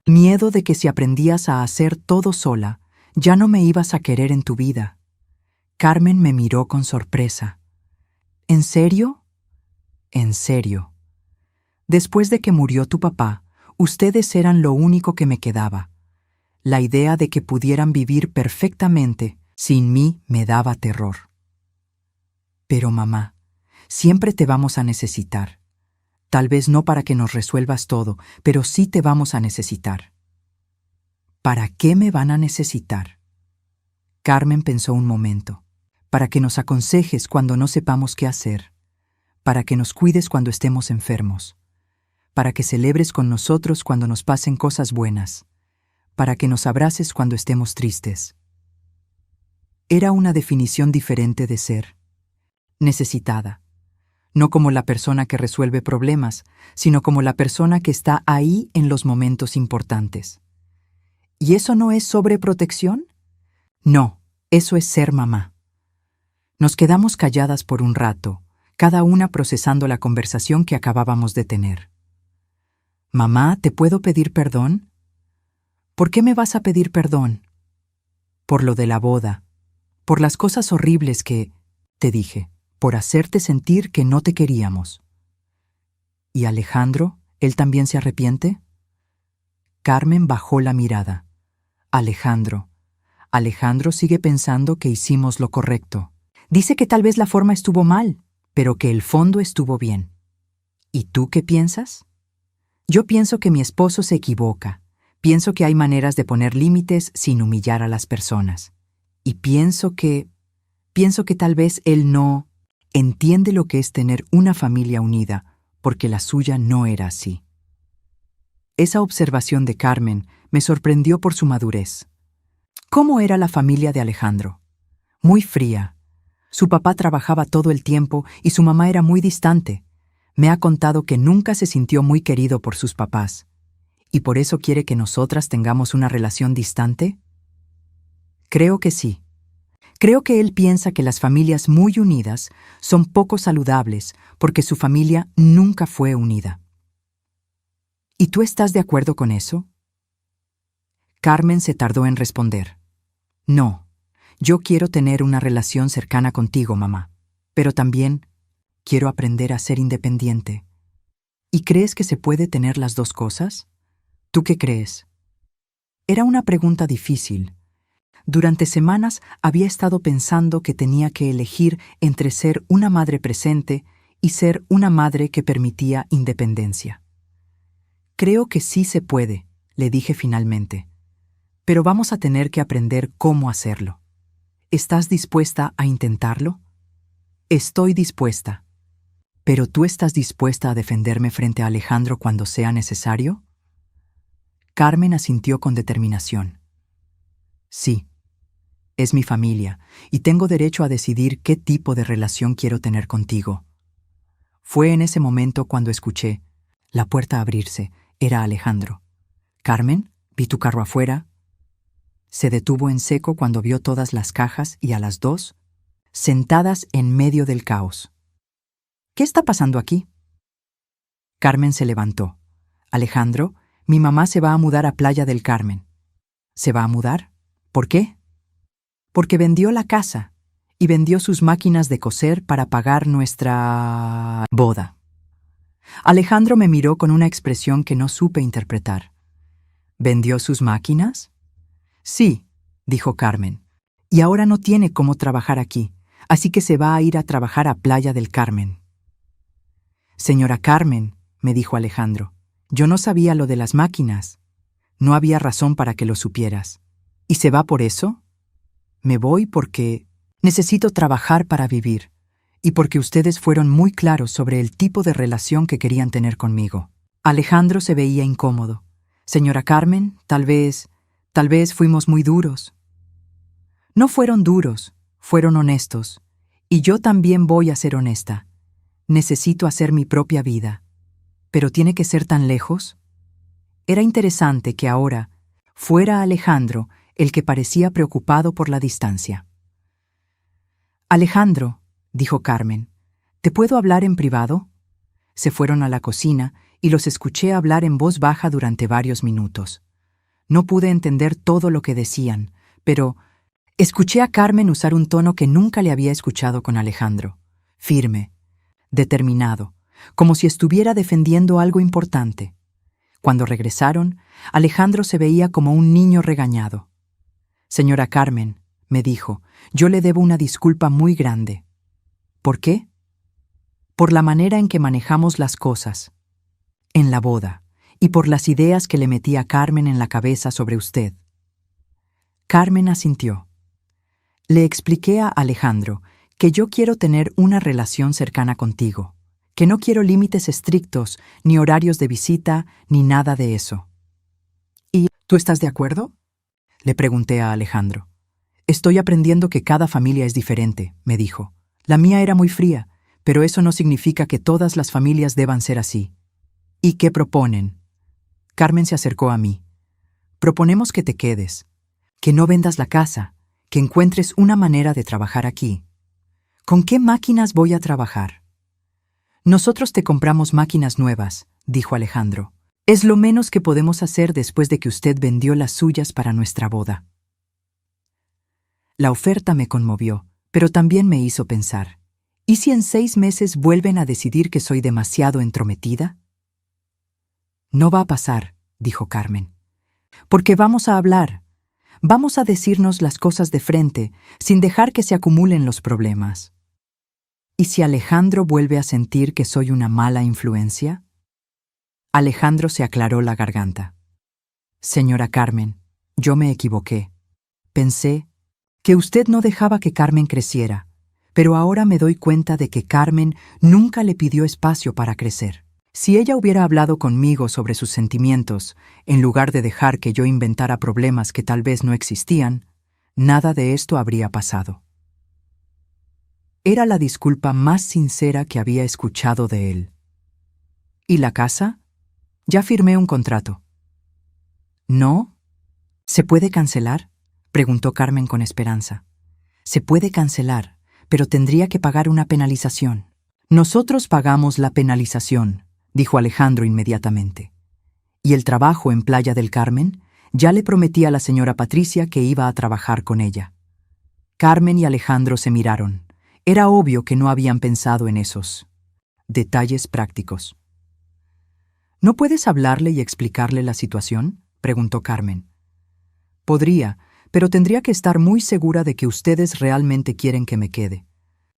Miedo de que si aprendías a hacer todo sola, ya no me ibas a querer en tu vida. Carmen me miró con sorpresa. ¿En serio? En serio. Después de que murió tu papá, ustedes eran lo único que me quedaba. La idea de que pudieran vivir perfectamente sin mí me daba terror. Pero mamá, siempre te vamos a necesitar. Tal vez no para que nos resuelvas todo, pero sí te vamos a necesitar. ¿Para qué me van a necesitar? Carmen pensó un momento. Para que nos aconsejes cuando no sepamos qué hacer. Para que nos cuides cuando estemos enfermos. Para que celebres con nosotros cuando nos pasen cosas buenas. Para que nos abraces cuando estemos tristes. Era una definición diferente de ser. Necesitada. No como la persona que resuelve problemas, sino como la persona que está ahí en los momentos importantes. ¿Y eso no es sobreprotección? No, eso es ser mamá. Nos quedamos calladas por un rato, cada una procesando la conversación que acabábamos de tener. Mamá, ¿te puedo pedir perdón? ¿Por qué me vas a pedir perdón? Por lo de la boda, por las cosas horribles que, te dije, por hacerte sentir que no te queríamos. ¿Y Alejandro, él también se arrepiente? Carmen bajó la mirada. Alejandro sigue pensando que hicimos lo correcto. Dice que tal vez la forma estuvo mal, pero que el fondo estuvo bien. ¿Y tú qué piensas? Yo pienso que mi esposo se equivoca. Pienso que hay maneras de poner límites sin humillar a las personas. Y pienso que tal vez él no entiende lo que es tener una familia unida, porque la suya no era así. Esa observación de Carmen me sorprendió por su madurez. ¿Cómo era la familia de Alejandro? Muy fría. Su papá trabajaba todo el tiempo y su mamá era muy distante. Me ha contado que nunca se sintió muy querido por sus papás. ¿Y por eso quiere que nosotras tengamos una relación distante? Creo que sí. Creo que él piensa que las familias muy unidas son poco saludables porque su familia nunca fue unida. ¿Y tú estás de acuerdo con eso? Carmen se tardó en responder. No, yo quiero tener una relación cercana contigo, mamá, pero también quiero aprender a ser independiente. ¿Y crees que se puede tener las dos cosas? ¿Tú qué crees? Era una pregunta difícil. Durante semanas había estado pensando que tenía que elegir entre ser una madre presente y ser una madre que permitía independencia. Creo que sí se puede, le dije finalmente. Pero vamos a tener que aprender cómo hacerlo. ¿Estás dispuesta a intentarlo? Estoy dispuesta. ¿Pero tú estás dispuesta a defenderme frente a Alejandro cuando sea necesario? Carmen asintió con determinación. Sí. Es mi familia, y tengo derecho a decidir qué tipo de relación quiero tener contigo. Fue en ese momento cuando escuché la puerta abrirse. Era Alejandro. Carmen, vi tu carro afuera. Se detuvo en seco cuando vio todas las cajas y a las dos, sentadas en medio del caos. ¿Qué está pasando aquí? Carmen se levantó. Alejandro, mi mamá se va a mudar a Playa del Carmen. ¿Se va a mudar? ¿Por qué? Porque vendió la casa y vendió sus máquinas de coser para pagar nuestra boda. Alejandro me miró con una expresión que no supe interpretar. ¿Vendió sus máquinas? Sí, dijo Carmen. Y ahora no tiene cómo trabajar aquí, así que se va a ir a trabajar a Playa del Carmen. Señora Carmen, me dijo Alejandro, yo no sabía lo de las máquinas. No había razón para que lo supieras. ¿Y se va por eso? Me voy porque necesito trabajar para vivir y porque ustedes fueron muy claros sobre el tipo de relación que querían tener conmigo. Alejandro se veía incómodo. Señora Carmen, tal vez fuimos muy duros. No fueron duros, fueron honestos. Y yo también voy a ser honesta. Necesito hacer mi propia vida. ¿Pero tiene que ser tan lejos? Era interesante que ahora fuera Alejandro el que parecía preocupado por la distancia. Alejandro, dijo Carmen, ¿te puedo hablar en privado? Se fueron a la cocina y los escuché hablar en voz baja durante varios minutos. No pude entender todo lo que decían, pero escuché a Carmen usar un tono que nunca le había escuchado con Alejandro, firme, determinado, como si estuviera defendiendo algo importante. Cuando regresaron, Alejandro se veía como un niño regañado. Señora Carmen, me dijo, yo le debo una disculpa muy grande. ¿Por qué? Por la manera en que manejamos las cosas. En la boda, y por las ideas que le metía Carmen en la cabeza sobre usted. Carmen asintió. Le expliqué a Alejandro que yo quiero tener una relación cercana contigo, que no quiero límites estrictos, ni horarios de visita, ni nada de eso. ¿Y tú estás de acuerdo? Le pregunté a Alejandro. Estoy aprendiendo que cada familia es diferente, me dijo. La mía era muy fría, pero eso no significa que todas las familias deban ser así. ¿Y qué proponen? Carmen se acercó a mí. Proponemos que te quedes, que no vendas la casa, que encuentres una manera de trabajar aquí. ¿Con qué máquinas voy a trabajar? Nosotros te compramos máquinas nuevas, dijo Alejandro. Es lo menos que podemos hacer después de que usted vendió las suyas para nuestra boda. La oferta me conmovió, pero también me hizo pensar. ¿Y si en 6 meses vuelven a decidir que soy demasiado entrometida? No va a pasar, dijo Carmen. Porque vamos a hablar. Vamos a decirnos las cosas de frente, sin dejar que se acumulen los problemas. ¿Y si Alejandro vuelve a sentir que soy una mala influencia? Alejandro se aclaró la garganta. Señora Carmen, yo me equivoqué. Pensé que usted no dejaba que Carmen creciera, pero ahora me doy cuenta de que Carmen nunca le pidió espacio para crecer. Si ella hubiera hablado conmigo sobre sus sentimientos, en lugar de dejar que yo inventara problemas que tal vez no existían, nada de esto habría pasado. Era la disculpa más sincera que había escuchado de él. ¿Y la casa? Ya firmé un contrato. ¿No? ¿Se puede cancelar? Preguntó Carmen con esperanza. Se puede cancelar, pero tendría que pagar una penalización. Nosotros pagamos la penalización, dijo Alejandro inmediatamente. ¿Y el trabajo en Playa del Carmen? Ya le prometí a la señora Patricia que iba a trabajar con ella. Carmen y Alejandro se miraron. Era obvio que no habían pensado en esos detalles prácticos. ¿No puedes hablarle y explicarle la situación?, preguntó Carmen. Podría, pero tendría que estar muy segura de que ustedes realmente quieren que me quede.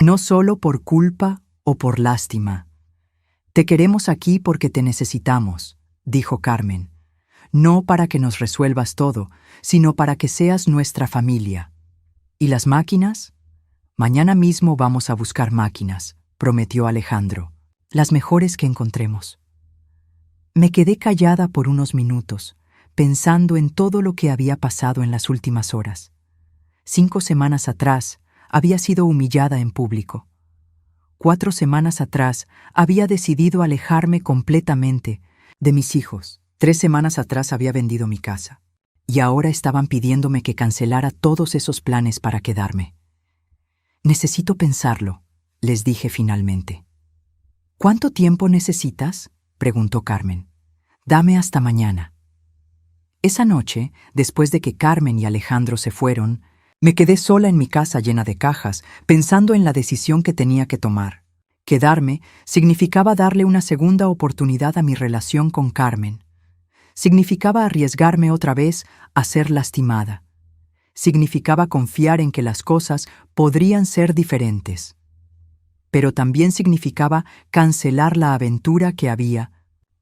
No solo por culpa o por lástima. Te queremos aquí porque te necesitamos, dijo Carmen. No para que nos resuelvas todo, sino para que seas nuestra familia. ¿Y las máquinas? Mañana mismo vamos a buscar máquinas, prometió Alejandro. Las mejores que encontremos. Me quedé callada por unos minutos, pensando en todo lo que había pasado en las últimas horas. 5 semanas atrás había sido humillada en público. 4 semanas atrás había decidido alejarme completamente de mis hijos. 3 semanas atrás había vendido mi casa. Y ahora estaban pidiéndome que cancelara todos esos planes para quedarme. Necesito pensarlo, les dije finalmente. ¿Cuánto tiempo necesitas?, preguntó Carmen. Dame hasta mañana. Esa noche, después de que Carmen y Alejandro se fueron, me quedé sola en mi casa llena de cajas, pensando en la decisión que tenía que tomar. Quedarme significaba darle una segunda oportunidad a mi relación con Carmen. Significaba arriesgarme otra vez a ser lastimada. Significaba confiar en que las cosas podrían ser diferentes. Pero también significaba cancelar la aventura que había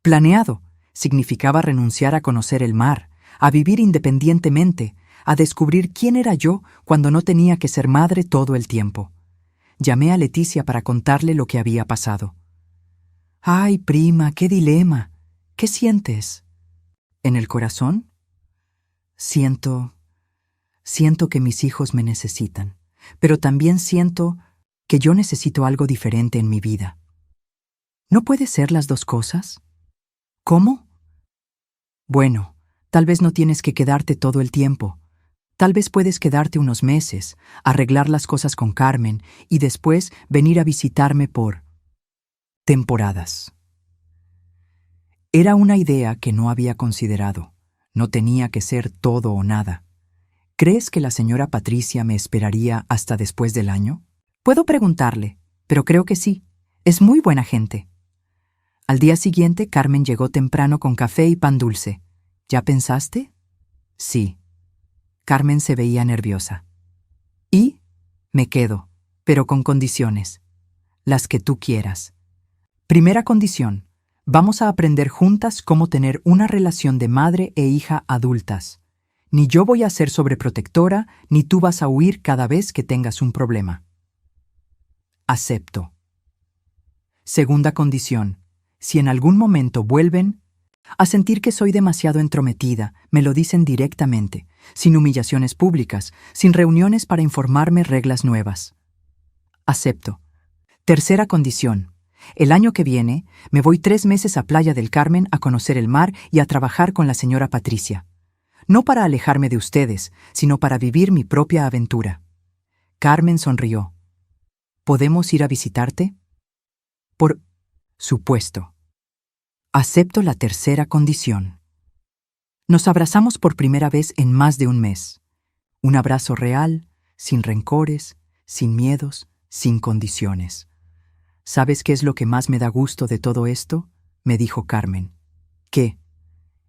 planeado. Significaba renunciar a conocer el mar, a vivir independientemente, a descubrir quién era yo cuando no tenía que ser madre todo el tiempo. Llamé a Leticia para contarle lo que había pasado. «Ay, prima, qué dilema. ¿Qué sientes?» ¿En el corazón? Siento que mis hijos me necesitan, pero también siento que yo necesito algo diferente en mi vida. ¿No puede ser las dos cosas? ¿Cómo? Bueno, tal vez no tienes que quedarte todo el tiempo. Tal vez puedes quedarte unos meses, arreglar las cosas con Carmen y después venir a visitarme por temporadas. Era una idea que no había considerado. No tenía que ser todo o nada. ¿Crees que la señora Patricia me esperaría hasta después del año? Puedo preguntarle, pero creo que sí. Es muy buena gente. Al día siguiente, Carmen llegó temprano con café y pan dulce. ¿Ya pensaste? Sí. Carmen se veía nerviosa. Y me quedo, pero con condiciones. Las que tú quieras. Primera condición. Vamos a aprender juntas cómo tener una relación de madre e hija adultas. Ni yo voy a ser sobreprotectora, ni tú vas a huir cada vez que tengas un problema. Acepto. Segunda condición. Si en algún momento vuelven a sentir que soy demasiado entrometida, me lo dicen directamente, sin humillaciones públicas, sin reuniones para informarme reglas nuevas. Acepto. Tercera condición. El año que viene, me voy 3 meses a Playa del Carmen a conocer el mar y a trabajar con la señora Patricia. No para alejarme de ustedes, sino para vivir mi propia aventura. Carmen sonrió. ¿Podemos ir a visitarte? Por supuesto. Acepto la tercera condición. Nos abrazamos por primera vez en más de un mes. Un abrazo real, sin rencores, sin miedos, sin condiciones. ¿Sabes qué es lo que más me da gusto de todo esto? Me dijo Carmen. ¿Qué?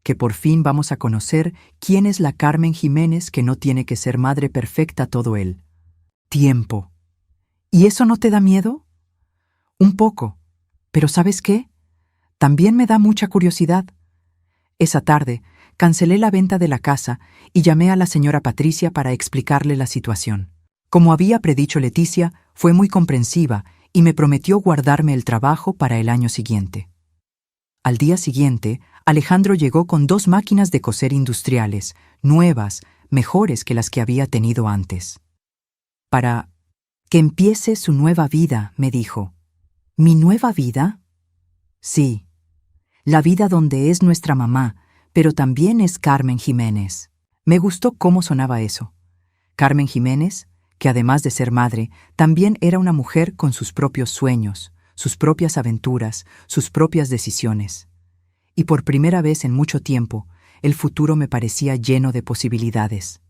Que por fin vamos a conocer quién es la Carmen Jiménez que no tiene que ser madre perfecta todo el tiempo. ¿Y eso no te da miedo? Un poco. Pero ¿sabes qué? También me da mucha curiosidad. Esa tarde, cancelé la venta de la casa y llamé a la señora Patricia para explicarle la situación. Como había predicho Leticia, fue muy comprensiva y me prometió guardarme el trabajo para el año siguiente. Al día siguiente, Alejandro llegó con 2 máquinas de coser industriales, nuevas, mejores que las que había tenido antes. Para que empiece su nueva vida, me dijo. ¿Mi nueva vida? Sí. La vida donde es nuestra mamá, pero también es Carmen Jiménez. Me gustó cómo sonaba eso. Carmen Jiménez, que además de ser madre, también era una mujer con sus propios sueños, sus propias aventuras, sus propias decisiones. Y por primera vez en mucho tiempo, el futuro me parecía lleno de posibilidades.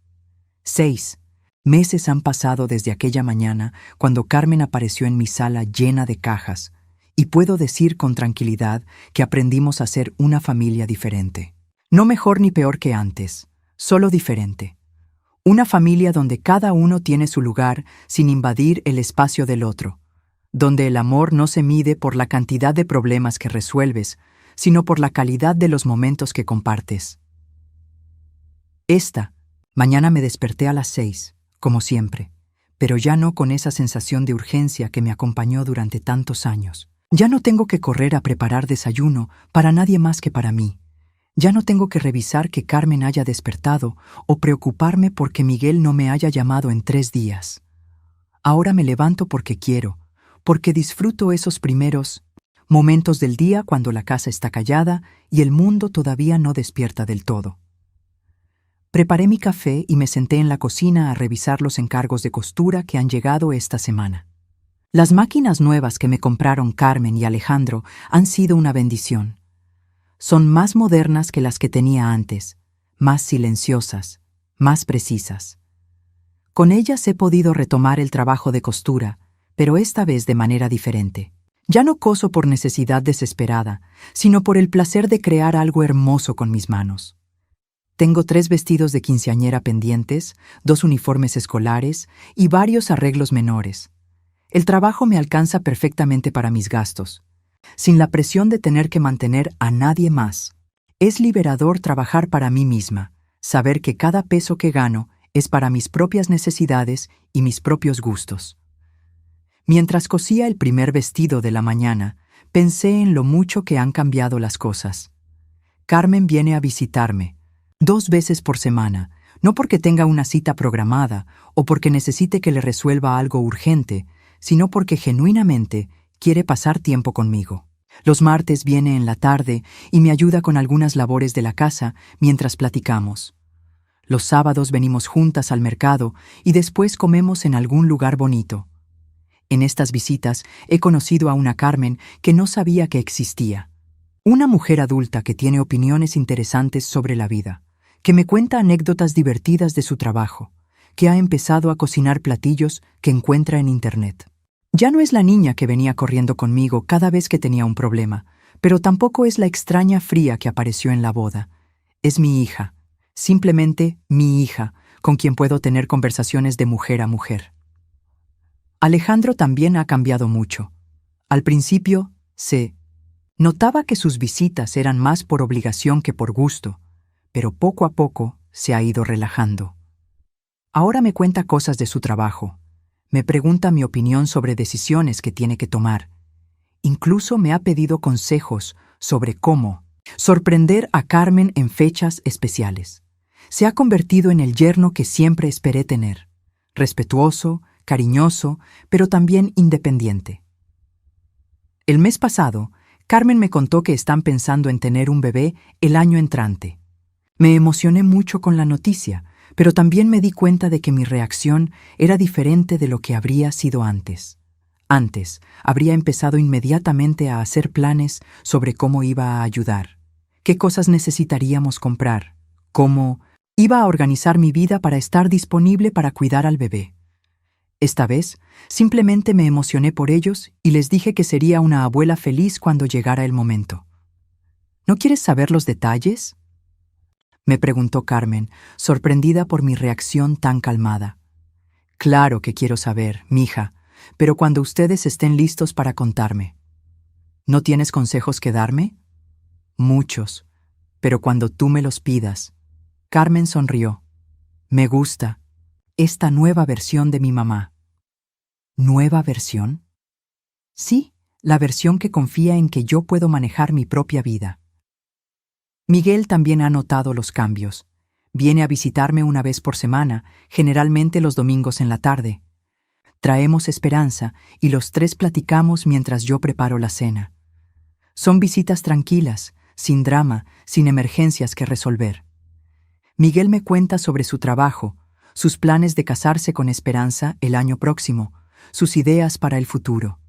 6 meses han pasado desde aquella mañana cuando Carmen apareció en mi sala llena de cajas, y puedo decir con tranquilidad que aprendimos a ser una familia diferente. No mejor ni peor que antes, solo diferente. Una familia donde cada uno tiene su lugar sin invadir el espacio del otro, donde el amor no se mide por la cantidad de problemas que resuelves, sino por la calidad de los momentos que compartes. Mañana me desperté a las 6, como siempre, pero ya no con esa sensación de urgencia que me acompañó durante tantos años. Ya no tengo que correr a preparar desayuno para nadie más que para mí. Ya no tengo que revisar que Carmen haya despertado o preocuparme porque Miguel no me haya llamado en 3 días. Ahora me levanto porque quiero, porque disfruto esos primeros momentos del día cuando la casa está callada y el mundo todavía no despierta del todo. Preparé mi café y me senté en la cocina a revisar los encargos de costura que han llegado esta semana. Las máquinas nuevas que me compraron Carmen y Alejandro han sido una bendición. Son más modernas que las que tenía antes, más silenciosas, más precisas. Con ellas he podido retomar el trabajo de costura, pero esta vez de manera diferente. Ya no coso por necesidad desesperada, sino por el placer de crear algo hermoso con mis manos. Tengo 3 vestidos de quinceañera pendientes, 2 uniformes escolares y varios arreglos menores. El trabajo me alcanza perfectamente para mis gastos, sin la presión de tener que mantener a nadie más. Es liberador trabajar para mí misma, saber que cada peso que gano es para mis propias necesidades y mis propios gustos. Mientras cosía el primer vestido de la mañana, pensé en lo mucho que han cambiado las cosas. Carmen viene a visitarme 2 veces por semana, no porque tenga una cita programada o porque necesite que le resuelva algo urgente, sino porque genuinamente quiere pasar tiempo conmigo. Los martes viene en la tarde y me ayuda con algunas labores de la casa mientras platicamos. Los sábados venimos juntas al mercado y después comemos en algún lugar bonito. En estas visitas he conocido a una Carmen que no sabía que existía. Una mujer adulta que tiene opiniones interesantes sobre la vida, que me cuenta anécdotas divertidas de su trabajo, que ha empezado a cocinar platillos que encuentra en Internet. Ya no es la niña que venía corriendo conmigo cada vez que tenía un problema, pero tampoco es la extraña fría que apareció en la boda. Es mi hija, simplemente mi hija, con quien puedo tener conversaciones de mujer a mujer. Alejandro también ha cambiado mucho. Al principio, se notaba que sus visitas eran más por obligación que por gusto, pero poco a poco se ha ido relajando. Ahora me cuenta cosas de su trabajo. Me pregunta mi opinión sobre decisiones que tiene que tomar. Incluso me ha pedido consejos sobre cómo sorprender a Carmen en fechas especiales. Se ha convertido en el yerno que siempre esperé tener. Respetuoso, cariñoso, pero también independiente. El mes pasado, Carmen me contó que están pensando en tener un bebé el año entrante. Me emocioné mucho con la noticia, pero también me di cuenta de que mi reacción era diferente de lo que habría sido antes. Antes, habría empezado inmediatamente a hacer planes sobre cómo iba a ayudar, qué cosas necesitaríamos comprar, cómo iba a organizar mi vida para estar disponible para cuidar al bebé. Esta vez, simplemente me emocioné por ellos y les dije que sería una abuela feliz cuando llegara el momento. ¿No quieres saber los detalles?, me preguntó Carmen, sorprendida por mi reacción tan calmada. Claro que quiero saber, mija, pero cuando ustedes estén listos para contarme. ¿No tienes consejos que darme? Muchos, pero cuando tú me los pidas. Carmen sonrió. Me gusta. Esta nueva versión de mi mamá. ¿Nueva versión? Sí, la versión que confía en que yo puedo manejar mi propia vida. Miguel también ha notado los cambios. Viene a visitarme una vez por semana, generalmente los domingos en la tarde. Traemos esperanza y los 3 platicamos mientras yo preparo la cena. Son visitas tranquilas, sin drama, sin emergencias que resolver. Miguel me cuenta sobre su trabajo, sus planes de casarse con Esperanza el año próximo, sus ideas para el futuro.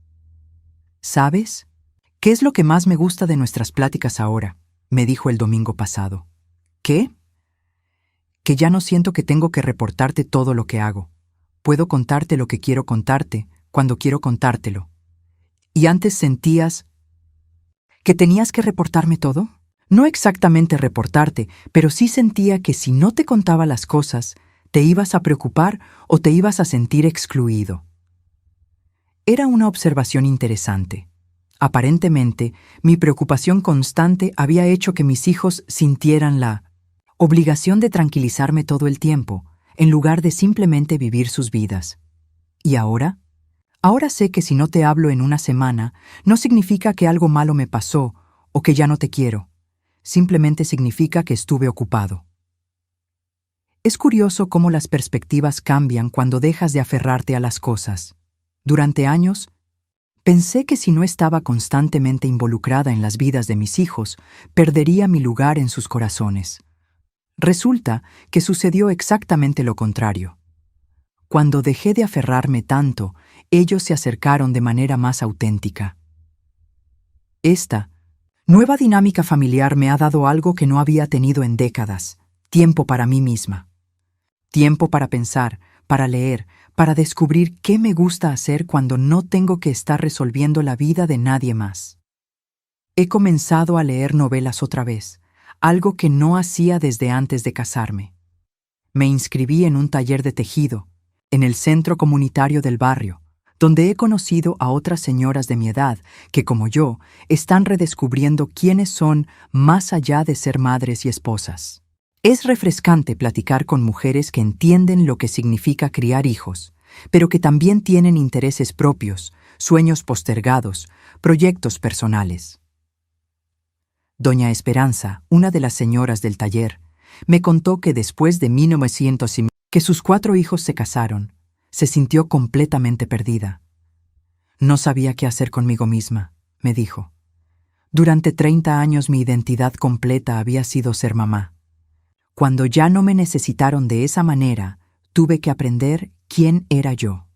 ¿Sabes? ¿Qué es lo que más me gusta de nuestras pláticas ahora?, me dijo el domingo pasado. ¿Qué? Que ya no siento que tengo que reportarte todo lo que hago. Puedo contarte lo que quiero contarte, cuando quiero contártelo. ¿Y antes sentías que tenías que reportarme todo? No exactamente reportarte, pero sí sentía que si no te contaba las cosas, te ibas a preocupar o te ibas a sentir excluido. Era una observación interesante. Aparentemente, mi preocupación constante había hecho que mis hijos sintieran la obligación de tranquilizarme todo el tiempo, en lugar de simplemente vivir sus vidas. ¿Y ahora? Ahora sé que si no te hablo en una semana, no significa que algo malo me pasó o que ya no te quiero. Simplemente significa que estuve ocupado. Es curioso cómo las perspectivas cambian cuando dejas de aferrarte a las cosas. Durante años, pensé que si no estaba constantemente involucrada en las vidas de mis hijos, perdería mi lugar en sus corazones. Resulta que sucedió exactamente lo contrario. Cuando dejé de aferrarme tanto, ellos se acercaron de manera más auténtica. Esta nueva dinámica familiar me ha dado algo que no había tenido en décadas: tiempo para mí misma. Tiempo para pensar, para leer, para descubrir qué me gusta hacer cuando no tengo que estar resolviendo la vida de nadie más. He comenzado a leer novelas otra vez, algo que no hacía desde antes de casarme. Me inscribí en un taller de tejido, en el centro comunitario del barrio, donde he conocido a otras señoras de mi edad que, como yo, están redescubriendo quiénes son más allá de ser madres y esposas. Es refrescante platicar con mujeres que entienden lo que significa criar hijos, pero que también tienen intereses propios, sueños postergados, proyectos personales. Doña Esperanza, una de las señoras del taller, me contó que después de 1900 que sus 4 hijos se casaron, se sintió completamente perdida. No sabía qué hacer conmigo misma, me dijo. Durante 30 años mi identidad completa había sido ser mamá. Cuando ya no me necesitaron de esa manera, tuve que aprender quién era yo.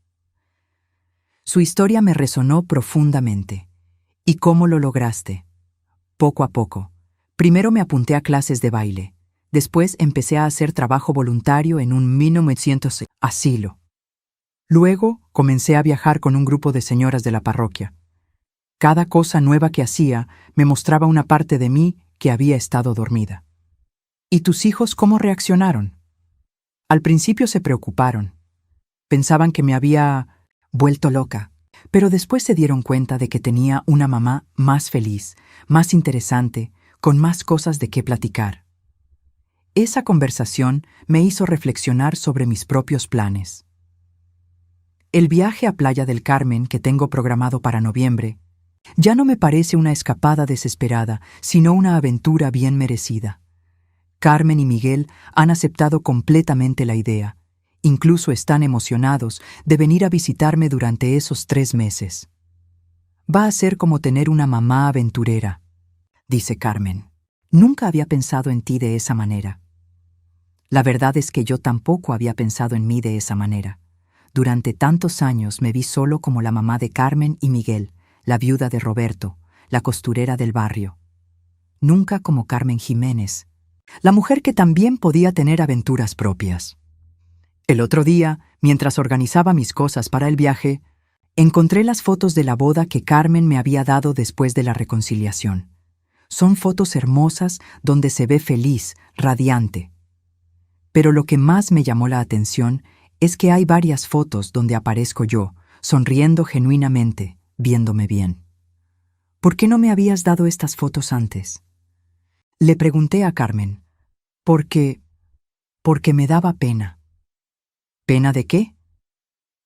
Su historia me resonó profundamente. ¿Y cómo lo lograste? Poco a poco. Primero me apunté a clases de baile. Después empecé a hacer trabajo voluntario en un 1900 asilo. Luego comencé a viajar con un grupo de señoras de la parroquia. Cada cosa nueva que hacía me mostraba una parte de mí que había estado dormida. ¿Y tus hijos cómo reaccionaron? Al principio se preocuparon. Pensaban que me había vuelto loca, pero después se dieron cuenta de que tenía una mamá más feliz, más interesante, con más cosas de qué platicar. Esa conversación me hizo reflexionar sobre mis propios planes. El viaje a Playa del Carmen que tengo programado para noviembre ya no me parece una escapada desesperada, sino una aventura bien merecida. Carmen y Miguel han aceptado completamente la idea. Incluso están emocionados de venir a visitarme durante esos 3 meses. Va a ser como tener una mamá aventurera, dice Carmen. Nunca había pensado en ti de esa manera. La verdad es que yo tampoco había pensado en mí de esa manera. Durante tantos años me vi solo como la mamá de Carmen y Miguel, la viuda de Roberto, la costurera del barrio. Nunca como Carmen Jiménez, la mujer que también podía tener aventuras propias. El otro día, mientras organizaba mis cosas para el viaje, encontré las fotos de la boda que Carmen me había dado después de la reconciliación. Son fotos hermosas donde se ve feliz, radiante. Pero lo que más me llamó la atención es que hay varias fotos donde aparezco yo, sonriendo genuinamente, viéndome bien. ¿Por qué no me habías dado estas fotos antes? Le pregunté a Carmen. Porque me daba pena. ¿Pena de qué?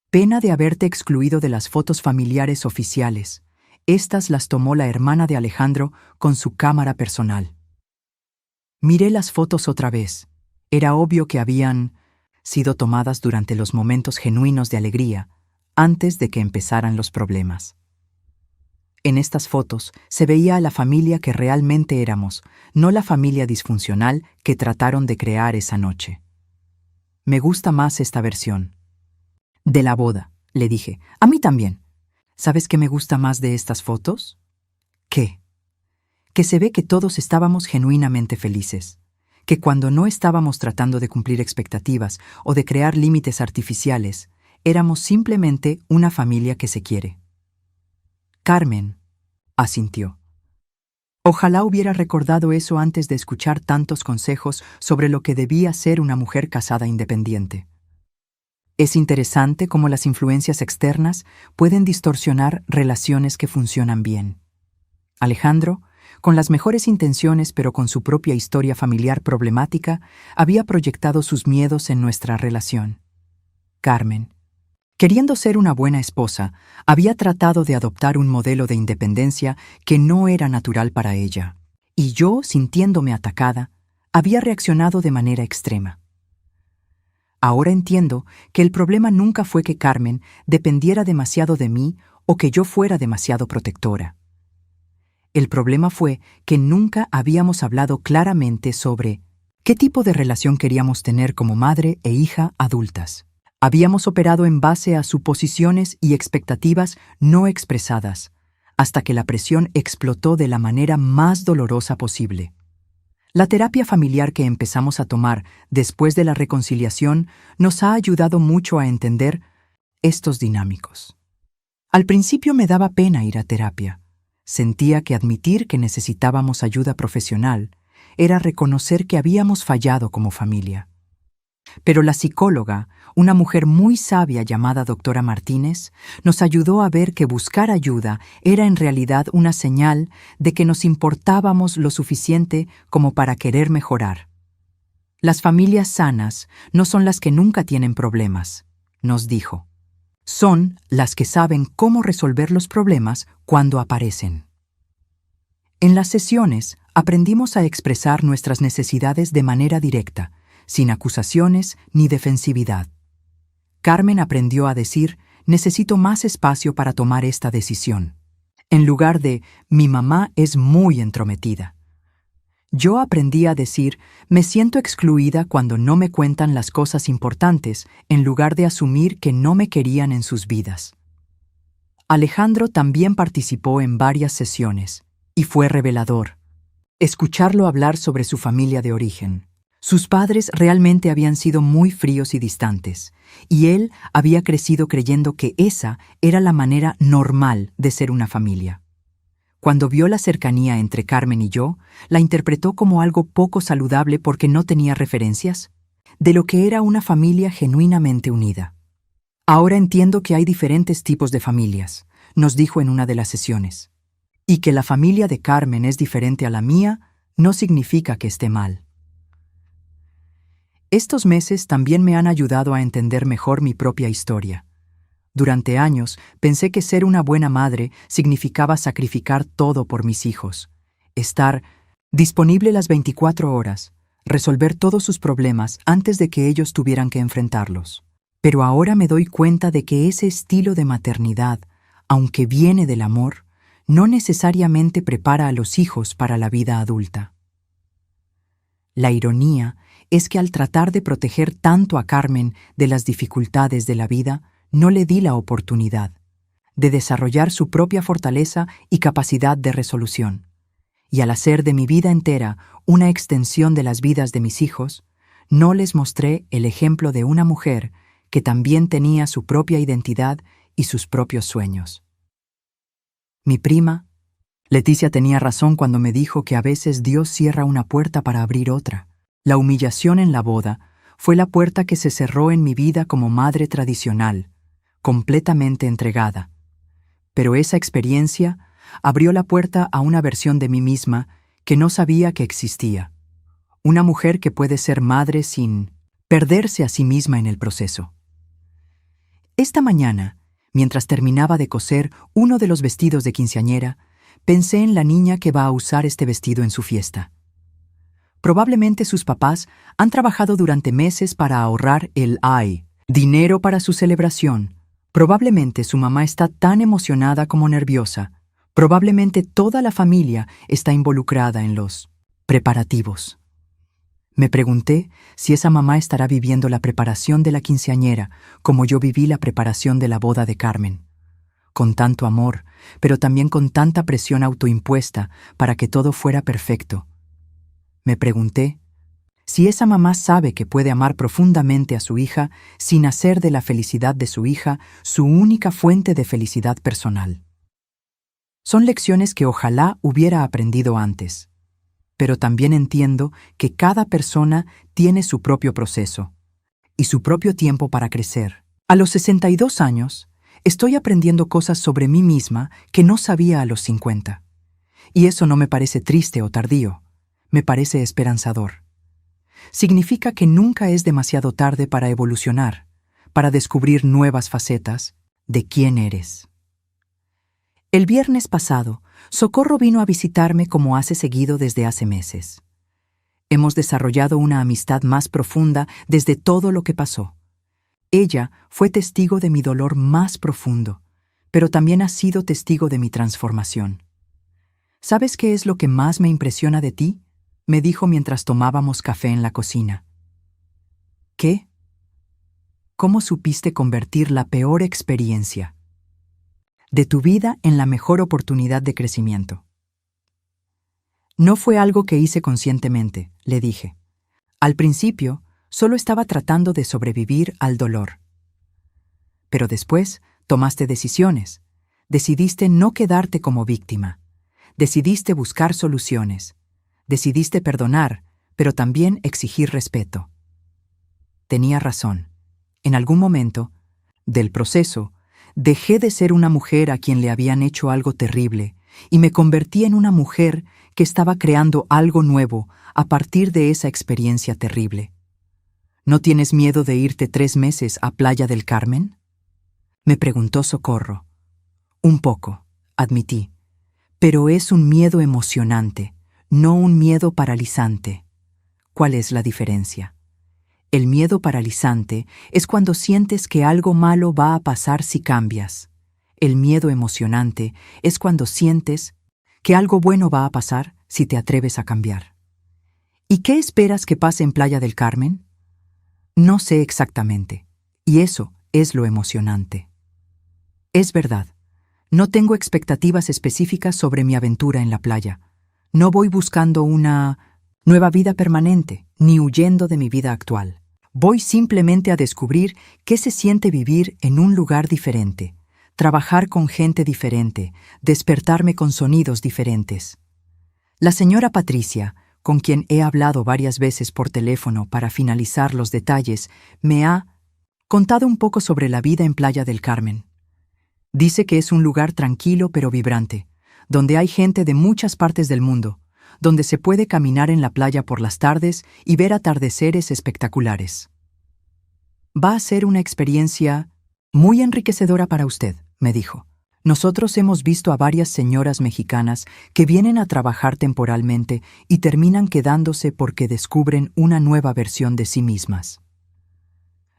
Pena de haberte excluido de las fotos familiares oficiales. Estas las tomó la hermana de Alejandro con su cámara personal. Miré las fotos otra vez. Era obvio que habían sido tomadas durante los momentos genuinos de alegría, antes de que empezaran los problemas. En estas fotos se veía a la familia que realmente éramos, no la familia disfuncional que trataron de crear esa noche. Me gusta más esta versión. De la boda, le dije. A mí también. ¿Sabes qué me gusta más de estas fotos? ¿Qué? Que se ve que todos estábamos genuinamente felices. Que cuando no estábamos tratando de cumplir expectativas o de crear límites artificiales, éramos simplemente una familia que se quiere. Carmen asintió. Ojalá hubiera recordado eso antes de escuchar tantos consejos sobre lo que debía ser una mujer casada independiente. Es interesante cómo las influencias externas pueden distorsionar relaciones que funcionan bien. Alejandro, con las mejores intenciones pero con su propia historia familiar problemática, había proyectado sus miedos en nuestra relación. Carmen, queriendo ser una buena esposa, había tratado de adoptar un modelo de independencia que no era natural para ella. Y yo, sintiéndome atacada, había reaccionado de manera extrema. Ahora entiendo que el problema nunca fue que Carmen dependiera demasiado de mí o que yo fuera demasiado protectora. El problema fue que nunca habíamos hablado claramente sobre qué tipo de relación queríamos tener como madre e hija adultas. Habíamos operado en base a suposiciones y expectativas no expresadas, hasta que la presión explotó de la manera más dolorosa posible. La terapia familiar que empezamos a tomar después de la reconciliación nos ha ayudado mucho a entender estos dinámicos. Al principio me daba pena ir a terapia. Sentía que admitir que necesitábamos ayuda profesional era reconocer que habíamos fallado como familia. Pero la psicóloga, una mujer muy sabia llamada doctora Martínez, nos ayudó a ver que buscar ayuda era en realidad una señal de que nos importábamos lo suficiente como para querer mejorar. Las familias sanas no son las que nunca tienen problemas, nos dijo. Son las que saben cómo resolver los problemas cuando aparecen. En las sesiones, aprendimos a expresar nuestras necesidades de manera directa, sin acusaciones ni defensividad. Carmen aprendió a decir, necesito más espacio para tomar esta decisión, en lugar de, mi mamá es muy entrometida. Yo aprendí a decir, me siento excluida cuando no me cuentan las cosas importantes, en lugar de asumir que no me querían en sus vidas. Alejandro también participó en varias sesiones, y fue revelador. Escucharlo hablar sobre su familia de origen. Sus padres realmente habían sido muy fríos y distantes, y él había crecido creyendo que esa era la manera normal de ser una familia. Cuando vio la cercanía entre Carmen y yo, la interpretó como algo poco saludable porque no tenía referencias de lo que era una familia genuinamente unida. Ahora entiendo que hay diferentes tipos de familias, nos dijo en una de las sesiones. Y que la familia de Carmen es diferente a la mía no significa que esté mal. Estos meses también me han ayudado a entender mejor mi propia historia. Durante años pensé que ser una buena madre significaba sacrificar todo por mis hijos, estar disponible las 24 horas, resolver todos sus problemas antes de que ellos tuvieran que enfrentarlos. Pero ahora me doy cuenta de que ese estilo de maternidad, aunque viene del amor, no necesariamente prepara a los hijos para la vida adulta. La ironía es que al tratar de proteger tanto a Carmen de las dificultades de la vida, no le di la oportunidad de desarrollar su propia fortaleza y capacidad de resolución. Y al hacer de mi vida entera una extensión de las vidas de mis hijos, no les mostré el ejemplo de una mujer que también tenía su propia identidad y sus propios sueños. Mi prima, Leticia, tenía razón cuando me dijo que a veces Dios cierra una puerta para abrir otra. La humillación en la boda fue la puerta que se cerró en mi vida como madre tradicional, completamente entregada. Pero esa experiencia abrió la puerta a una versión de mí misma que no sabía que existía. Una mujer que puede ser madre sin perderse a sí misma en el proceso. Esta mañana, mientras terminaba de coser uno de los vestidos de quinceañera, pensé en la niña que va a usar este vestido en su fiesta. Probablemente sus papás han trabajado durante meses para ahorrar el dinero para su celebración. Probablemente su mamá está tan emocionada como nerviosa. Probablemente toda la familia está involucrada en los preparativos. Me pregunté si esa mamá estará viviendo la preparación de la quinceañera como yo viví la preparación de la boda de Carmen. Con tanto amor, pero también con tanta presión autoimpuesta para que todo fuera perfecto. Me pregunté si esa mamá sabe que puede amar profundamente a su hija sin hacer de la felicidad de su hija su única fuente de felicidad personal. Son lecciones que ojalá hubiera aprendido antes, pero también entiendo que cada persona tiene su propio proceso y su propio tiempo para crecer. A los 62 años, estoy aprendiendo cosas sobre mí misma que no sabía a los 50. Y eso no me parece triste o tardío. Me parece esperanzador. Significa que nunca es demasiado tarde para evolucionar, para descubrir nuevas facetas de quién eres. El viernes pasado, Socorro vino a visitarme como hace seguido desde hace meses. Hemos desarrollado una amistad más profunda desde todo lo que pasó. Ella fue testigo de mi dolor más profundo, pero también ha sido testigo de mi transformación. ¿Sabes qué es lo que más me impresiona de ti?, me dijo mientras tomábamos café en la cocina. ¿Qué? ¿Cómo supiste convertir la peor experiencia de tu vida en la mejor oportunidad de crecimiento? No fue algo que hice conscientemente, le dije. Al principio, solo estaba tratando de sobrevivir al dolor. Pero después, tomaste decisiones. Decidiste no quedarte como víctima. Decidiste buscar soluciones. Decidiste perdonar, pero también exigir respeto. Tenía razón. En algún momento del proceso, dejé de ser una mujer a quien le habían hecho algo terrible y me convertí en una mujer que estaba creando algo nuevo a partir de esa experiencia terrible. ¿No tienes miedo de irte 3 meses a Playa del Carmen?, me preguntó Socorro. Un poco, admití, Pero es un miedo emocionante, no un miedo paralizante. ¿Cuál es la diferencia? El miedo paralizante es cuando sientes que algo malo va a pasar si cambias. El miedo emocionante es cuando sientes que algo bueno va a pasar si te atreves a cambiar. ¿Y qué esperas que pase en Playa del Carmen? No sé exactamente, y eso es lo emocionante. Es verdad, no tengo expectativas específicas sobre mi aventura en la playa. No voy buscando una nueva vida permanente, ni huyendo de mi vida actual. Voy simplemente a descubrir qué se siente vivir en un lugar diferente, trabajar con gente diferente, despertarme con sonidos diferentes. La señora Patricia, con quien he hablado varias veces por teléfono para finalizar los detalles, me ha contado un poco sobre la vida en Playa del Carmen. Dice que es un lugar tranquilo pero vibrante, donde hay gente de muchas partes del mundo, donde se puede caminar en la playa por las tardes y ver atardeceres espectaculares. Va a ser una experiencia muy enriquecedora para usted, me dijo. Nosotros hemos visto a varias señoras mexicanas que vienen a trabajar temporalmente y terminan quedándose porque descubren una nueva versión de sí mismas.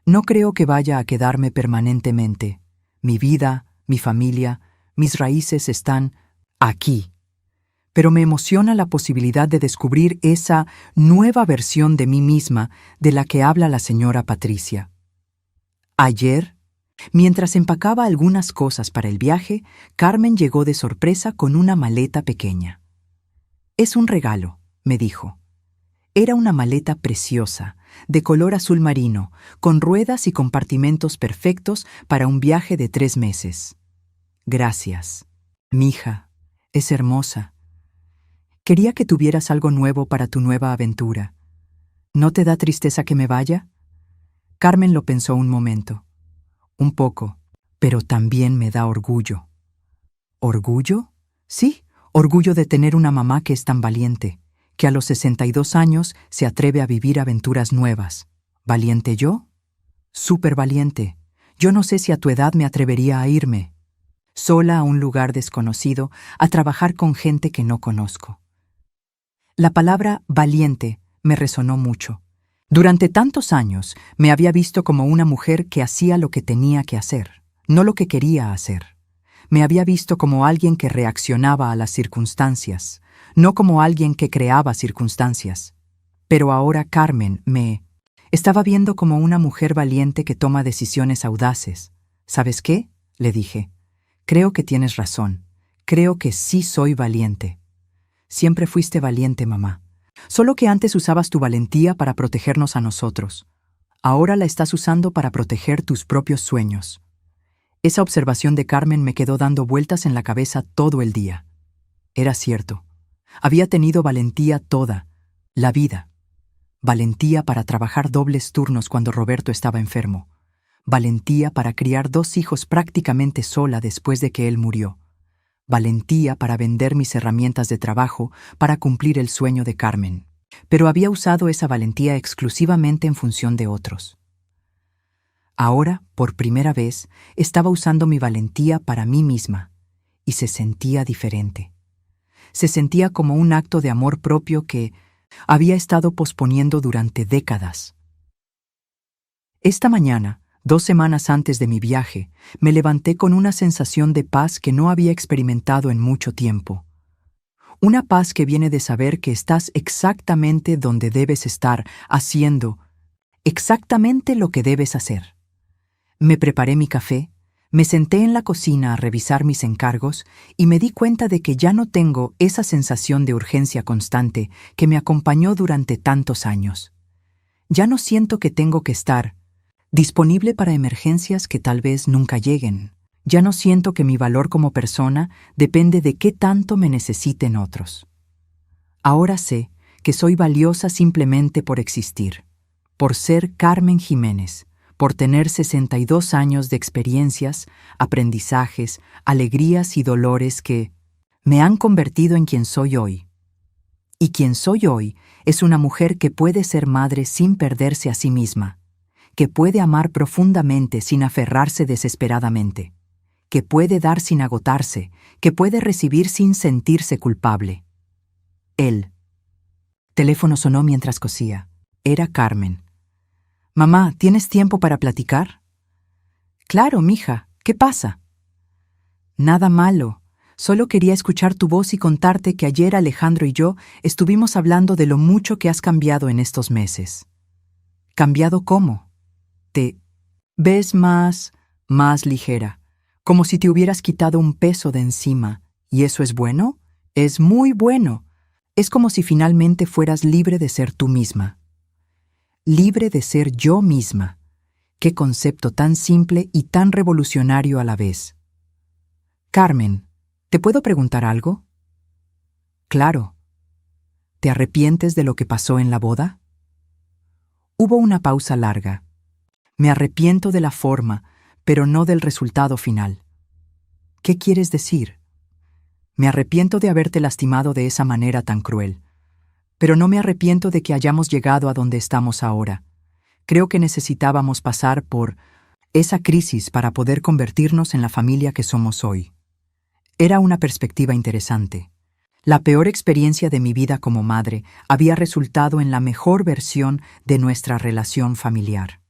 No creo que vaya a quedarme permanentemente. Mi vida, mi familia, mis raíces están aquí. Pero me emociona la posibilidad de descubrir esa nueva versión de mí misma de la que habla la señora Patricia. Ayer, mientras empacaba algunas cosas para el viaje, Carmen llegó de sorpresa con una maleta pequeña. «Es un regalo», me dijo. Era una maleta preciosa, de color azul marino, con ruedas y compartimentos perfectos para un viaje de 3 meses. «Gracias. Mija, es hermosa. Quería que tuvieras algo nuevo para tu nueva aventura. ¿No te da tristeza que me vaya?» Carmen lo pensó un momento. Un poco, pero también me da orgullo. ¿Orgullo? Sí, orgullo de tener una mamá que es tan valiente, que a los 62 años se atreve a vivir aventuras nuevas. ¿Valiente yo? Súper valiente. Yo no sé si a tu edad me atrevería a irme, sola a un lugar desconocido, a trabajar con gente que no conozco. La palabra valiente me resonó mucho. Durante tantos años me había visto como una mujer que hacía lo que tenía que hacer, no lo que quería hacer. Me había visto como alguien que reaccionaba a las circunstancias, no como alguien que creaba circunstancias. Pero ahora Carmen me estaba viendo como una mujer valiente que toma decisiones audaces. ¿Sabes qué?, le dije. Creo que tienes razón. Creo que sí soy valiente. Siempre fuiste valiente, mamá. Solo que antes usabas tu valentía para protegernos a nosotros. Ahora la estás usando para proteger tus propios sueños. Esa observación de Carmen me quedó dando vueltas en la cabeza todo el día. Era cierto. Había tenido valentía toda la vida. Valentía para trabajar dobles turnos cuando Roberto estaba enfermo. Valentía para criar 2 hijos prácticamente sola después de que él murió. Valentía para vender mis herramientas de trabajo para cumplir el sueño de Carmen. Pero había usado esa valentía exclusivamente en función de otros. Ahora, por primera vez, estaba usando mi valentía para mí misma, y se sentía diferente. Se sentía como un acto de amor propio que había estado posponiendo durante décadas. Esta mañana, 2 semanas antes de mi viaje, me levanté con una sensación de paz que no había experimentado en mucho tiempo. Una paz que viene de saber que estás exactamente donde debes estar, haciendo exactamente lo que debes hacer. Me preparé mi café, me senté en la cocina a revisar mis encargos y me di cuenta de que ya no tengo esa sensación de urgencia constante que me acompañó durante tantos años. Ya no siento que tengo que estar disponible para emergencias que tal vez nunca lleguen. Ya no siento que mi valor como persona depende de qué tanto me necesiten otros. Ahora sé que soy valiosa simplemente por existir, por ser Carmen Jiménez, por tener 62 años de experiencias, aprendizajes, alegrías y dolores que me han convertido en quien soy hoy. Y quien soy hoy es una mujer que puede ser madre sin perderse a sí misma, que puede amar profundamente sin aferrarse desesperadamente, que puede dar sin agotarse, que puede recibir sin sentirse culpable. El teléfono sonó mientras cosía. Era Carmen. «Mamá, ¿tienes tiempo para platicar?» «Claro, mija. ¿Qué pasa?» «Nada malo. Solo quería escuchar tu voz y contarte que ayer Alejandro y yo estuvimos hablando de lo mucho que has cambiado en estos meses». «¿Cambiado cómo?» «Te ves más ligera, como si te hubieras quitado un peso de encima. ¿Y eso es bueno?» «Es muy bueno. Es como si finalmente fueras libre de ser tú misma». «Libre de ser yo misma». Qué concepto tan simple y tan revolucionario a la vez. «Carmen, ¿te puedo preguntar algo?» «Claro». «¿Te arrepientes de lo que pasó en la boda?» Hubo una pausa larga. «Me arrepiento de la forma, pero no del resultado final». «¿Qué quieres decir?» «Me arrepiento de haberte lastimado de esa manera tan cruel. Pero no me arrepiento de que hayamos llegado a donde estamos ahora. Creo que necesitábamos pasar por esa crisis para poder convertirnos en la familia que somos hoy». Era una perspectiva interesante. La peor experiencia de mi vida como madre había resultado en la mejor versión de nuestra relación familiar.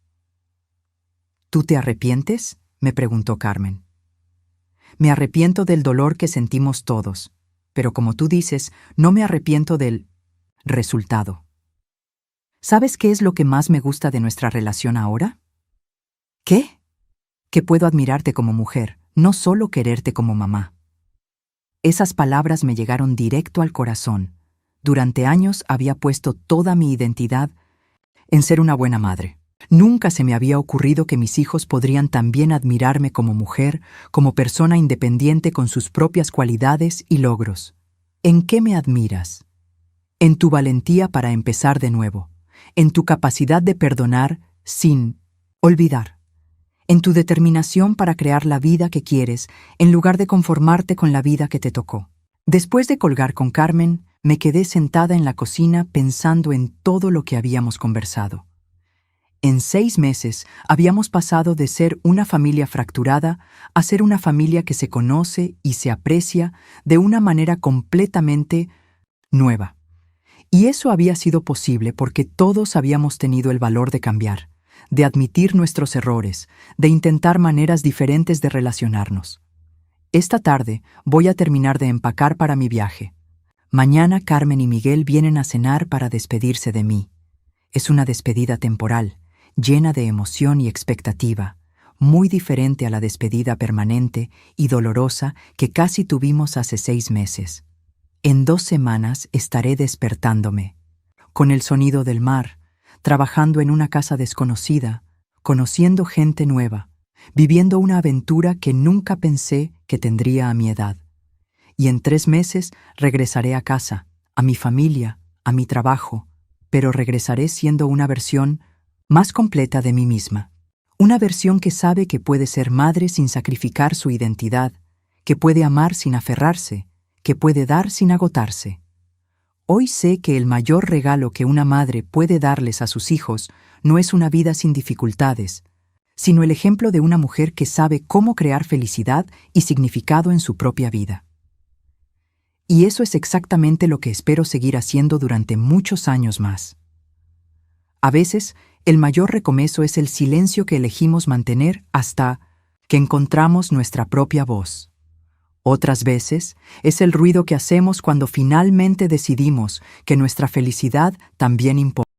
«¿Tú te arrepientes?», me preguntó Carmen. «Me arrepiento del dolor que sentimos todos, pero como tú dices, no me arrepiento del resultado». ¿Sabes qué es lo que más me gusta de nuestra relación ahora? ¿Qué? Que puedo admirarte como mujer, no solo quererte como mamá. Esas palabras me llegaron directo al corazón. Durante años había puesto toda mi identidad en ser una buena madre. Nunca se me había ocurrido que mis hijos podrían también admirarme como mujer, como persona independiente con sus propias cualidades y logros. ¿En qué me admiras? En tu valentía para empezar de nuevo, en tu capacidad de perdonar sin olvidar, en tu determinación para crear la vida que quieres en lugar de conformarte con la vida que te tocó. Después de colgar con Carmen, me quedé sentada en la cocina pensando en todo lo que habíamos conversado. En 6 meses habíamos pasado de ser una familia fracturada a ser una familia que se conoce y se aprecia de una manera completamente nueva. Y eso había sido posible porque todos habíamos tenido el valor de cambiar, de admitir nuestros errores, de intentar maneras diferentes de relacionarnos. Esta tarde voy a terminar de empacar para mi viaje. Mañana Carmen y Miguel vienen a cenar para despedirse de mí. Es una despedida temporal, llena de emoción y expectativa, muy diferente a la despedida permanente y dolorosa que casi tuvimos hace 6 meses. En 2 semanas estaré despertándome, con el sonido del mar, trabajando en una casa desconocida, conociendo gente nueva, viviendo una aventura que nunca pensé que tendría a mi edad. Y en 3 meses regresaré a casa, a mi familia, a mi trabajo, pero regresaré siendo una versión más completa de mí misma. Una versión que sabe que puede ser madre sin sacrificar su identidad, que puede amar sin aferrarse, que puede dar sin agotarse. Hoy sé que el mayor regalo que una madre puede darles a sus hijos no es una vida sin dificultades, sino el ejemplo de una mujer que sabe cómo crear felicidad y significado en su propia vida. Y eso es exactamente lo que espero seguir haciendo durante muchos años más. A veces, el mayor recomezo es el silencio que elegimos mantener hasta que encontramos nuestra propia voz. Otras veces, es el ruido que hacemos cuando finalmente decidimos que nuestra felicidad también importa.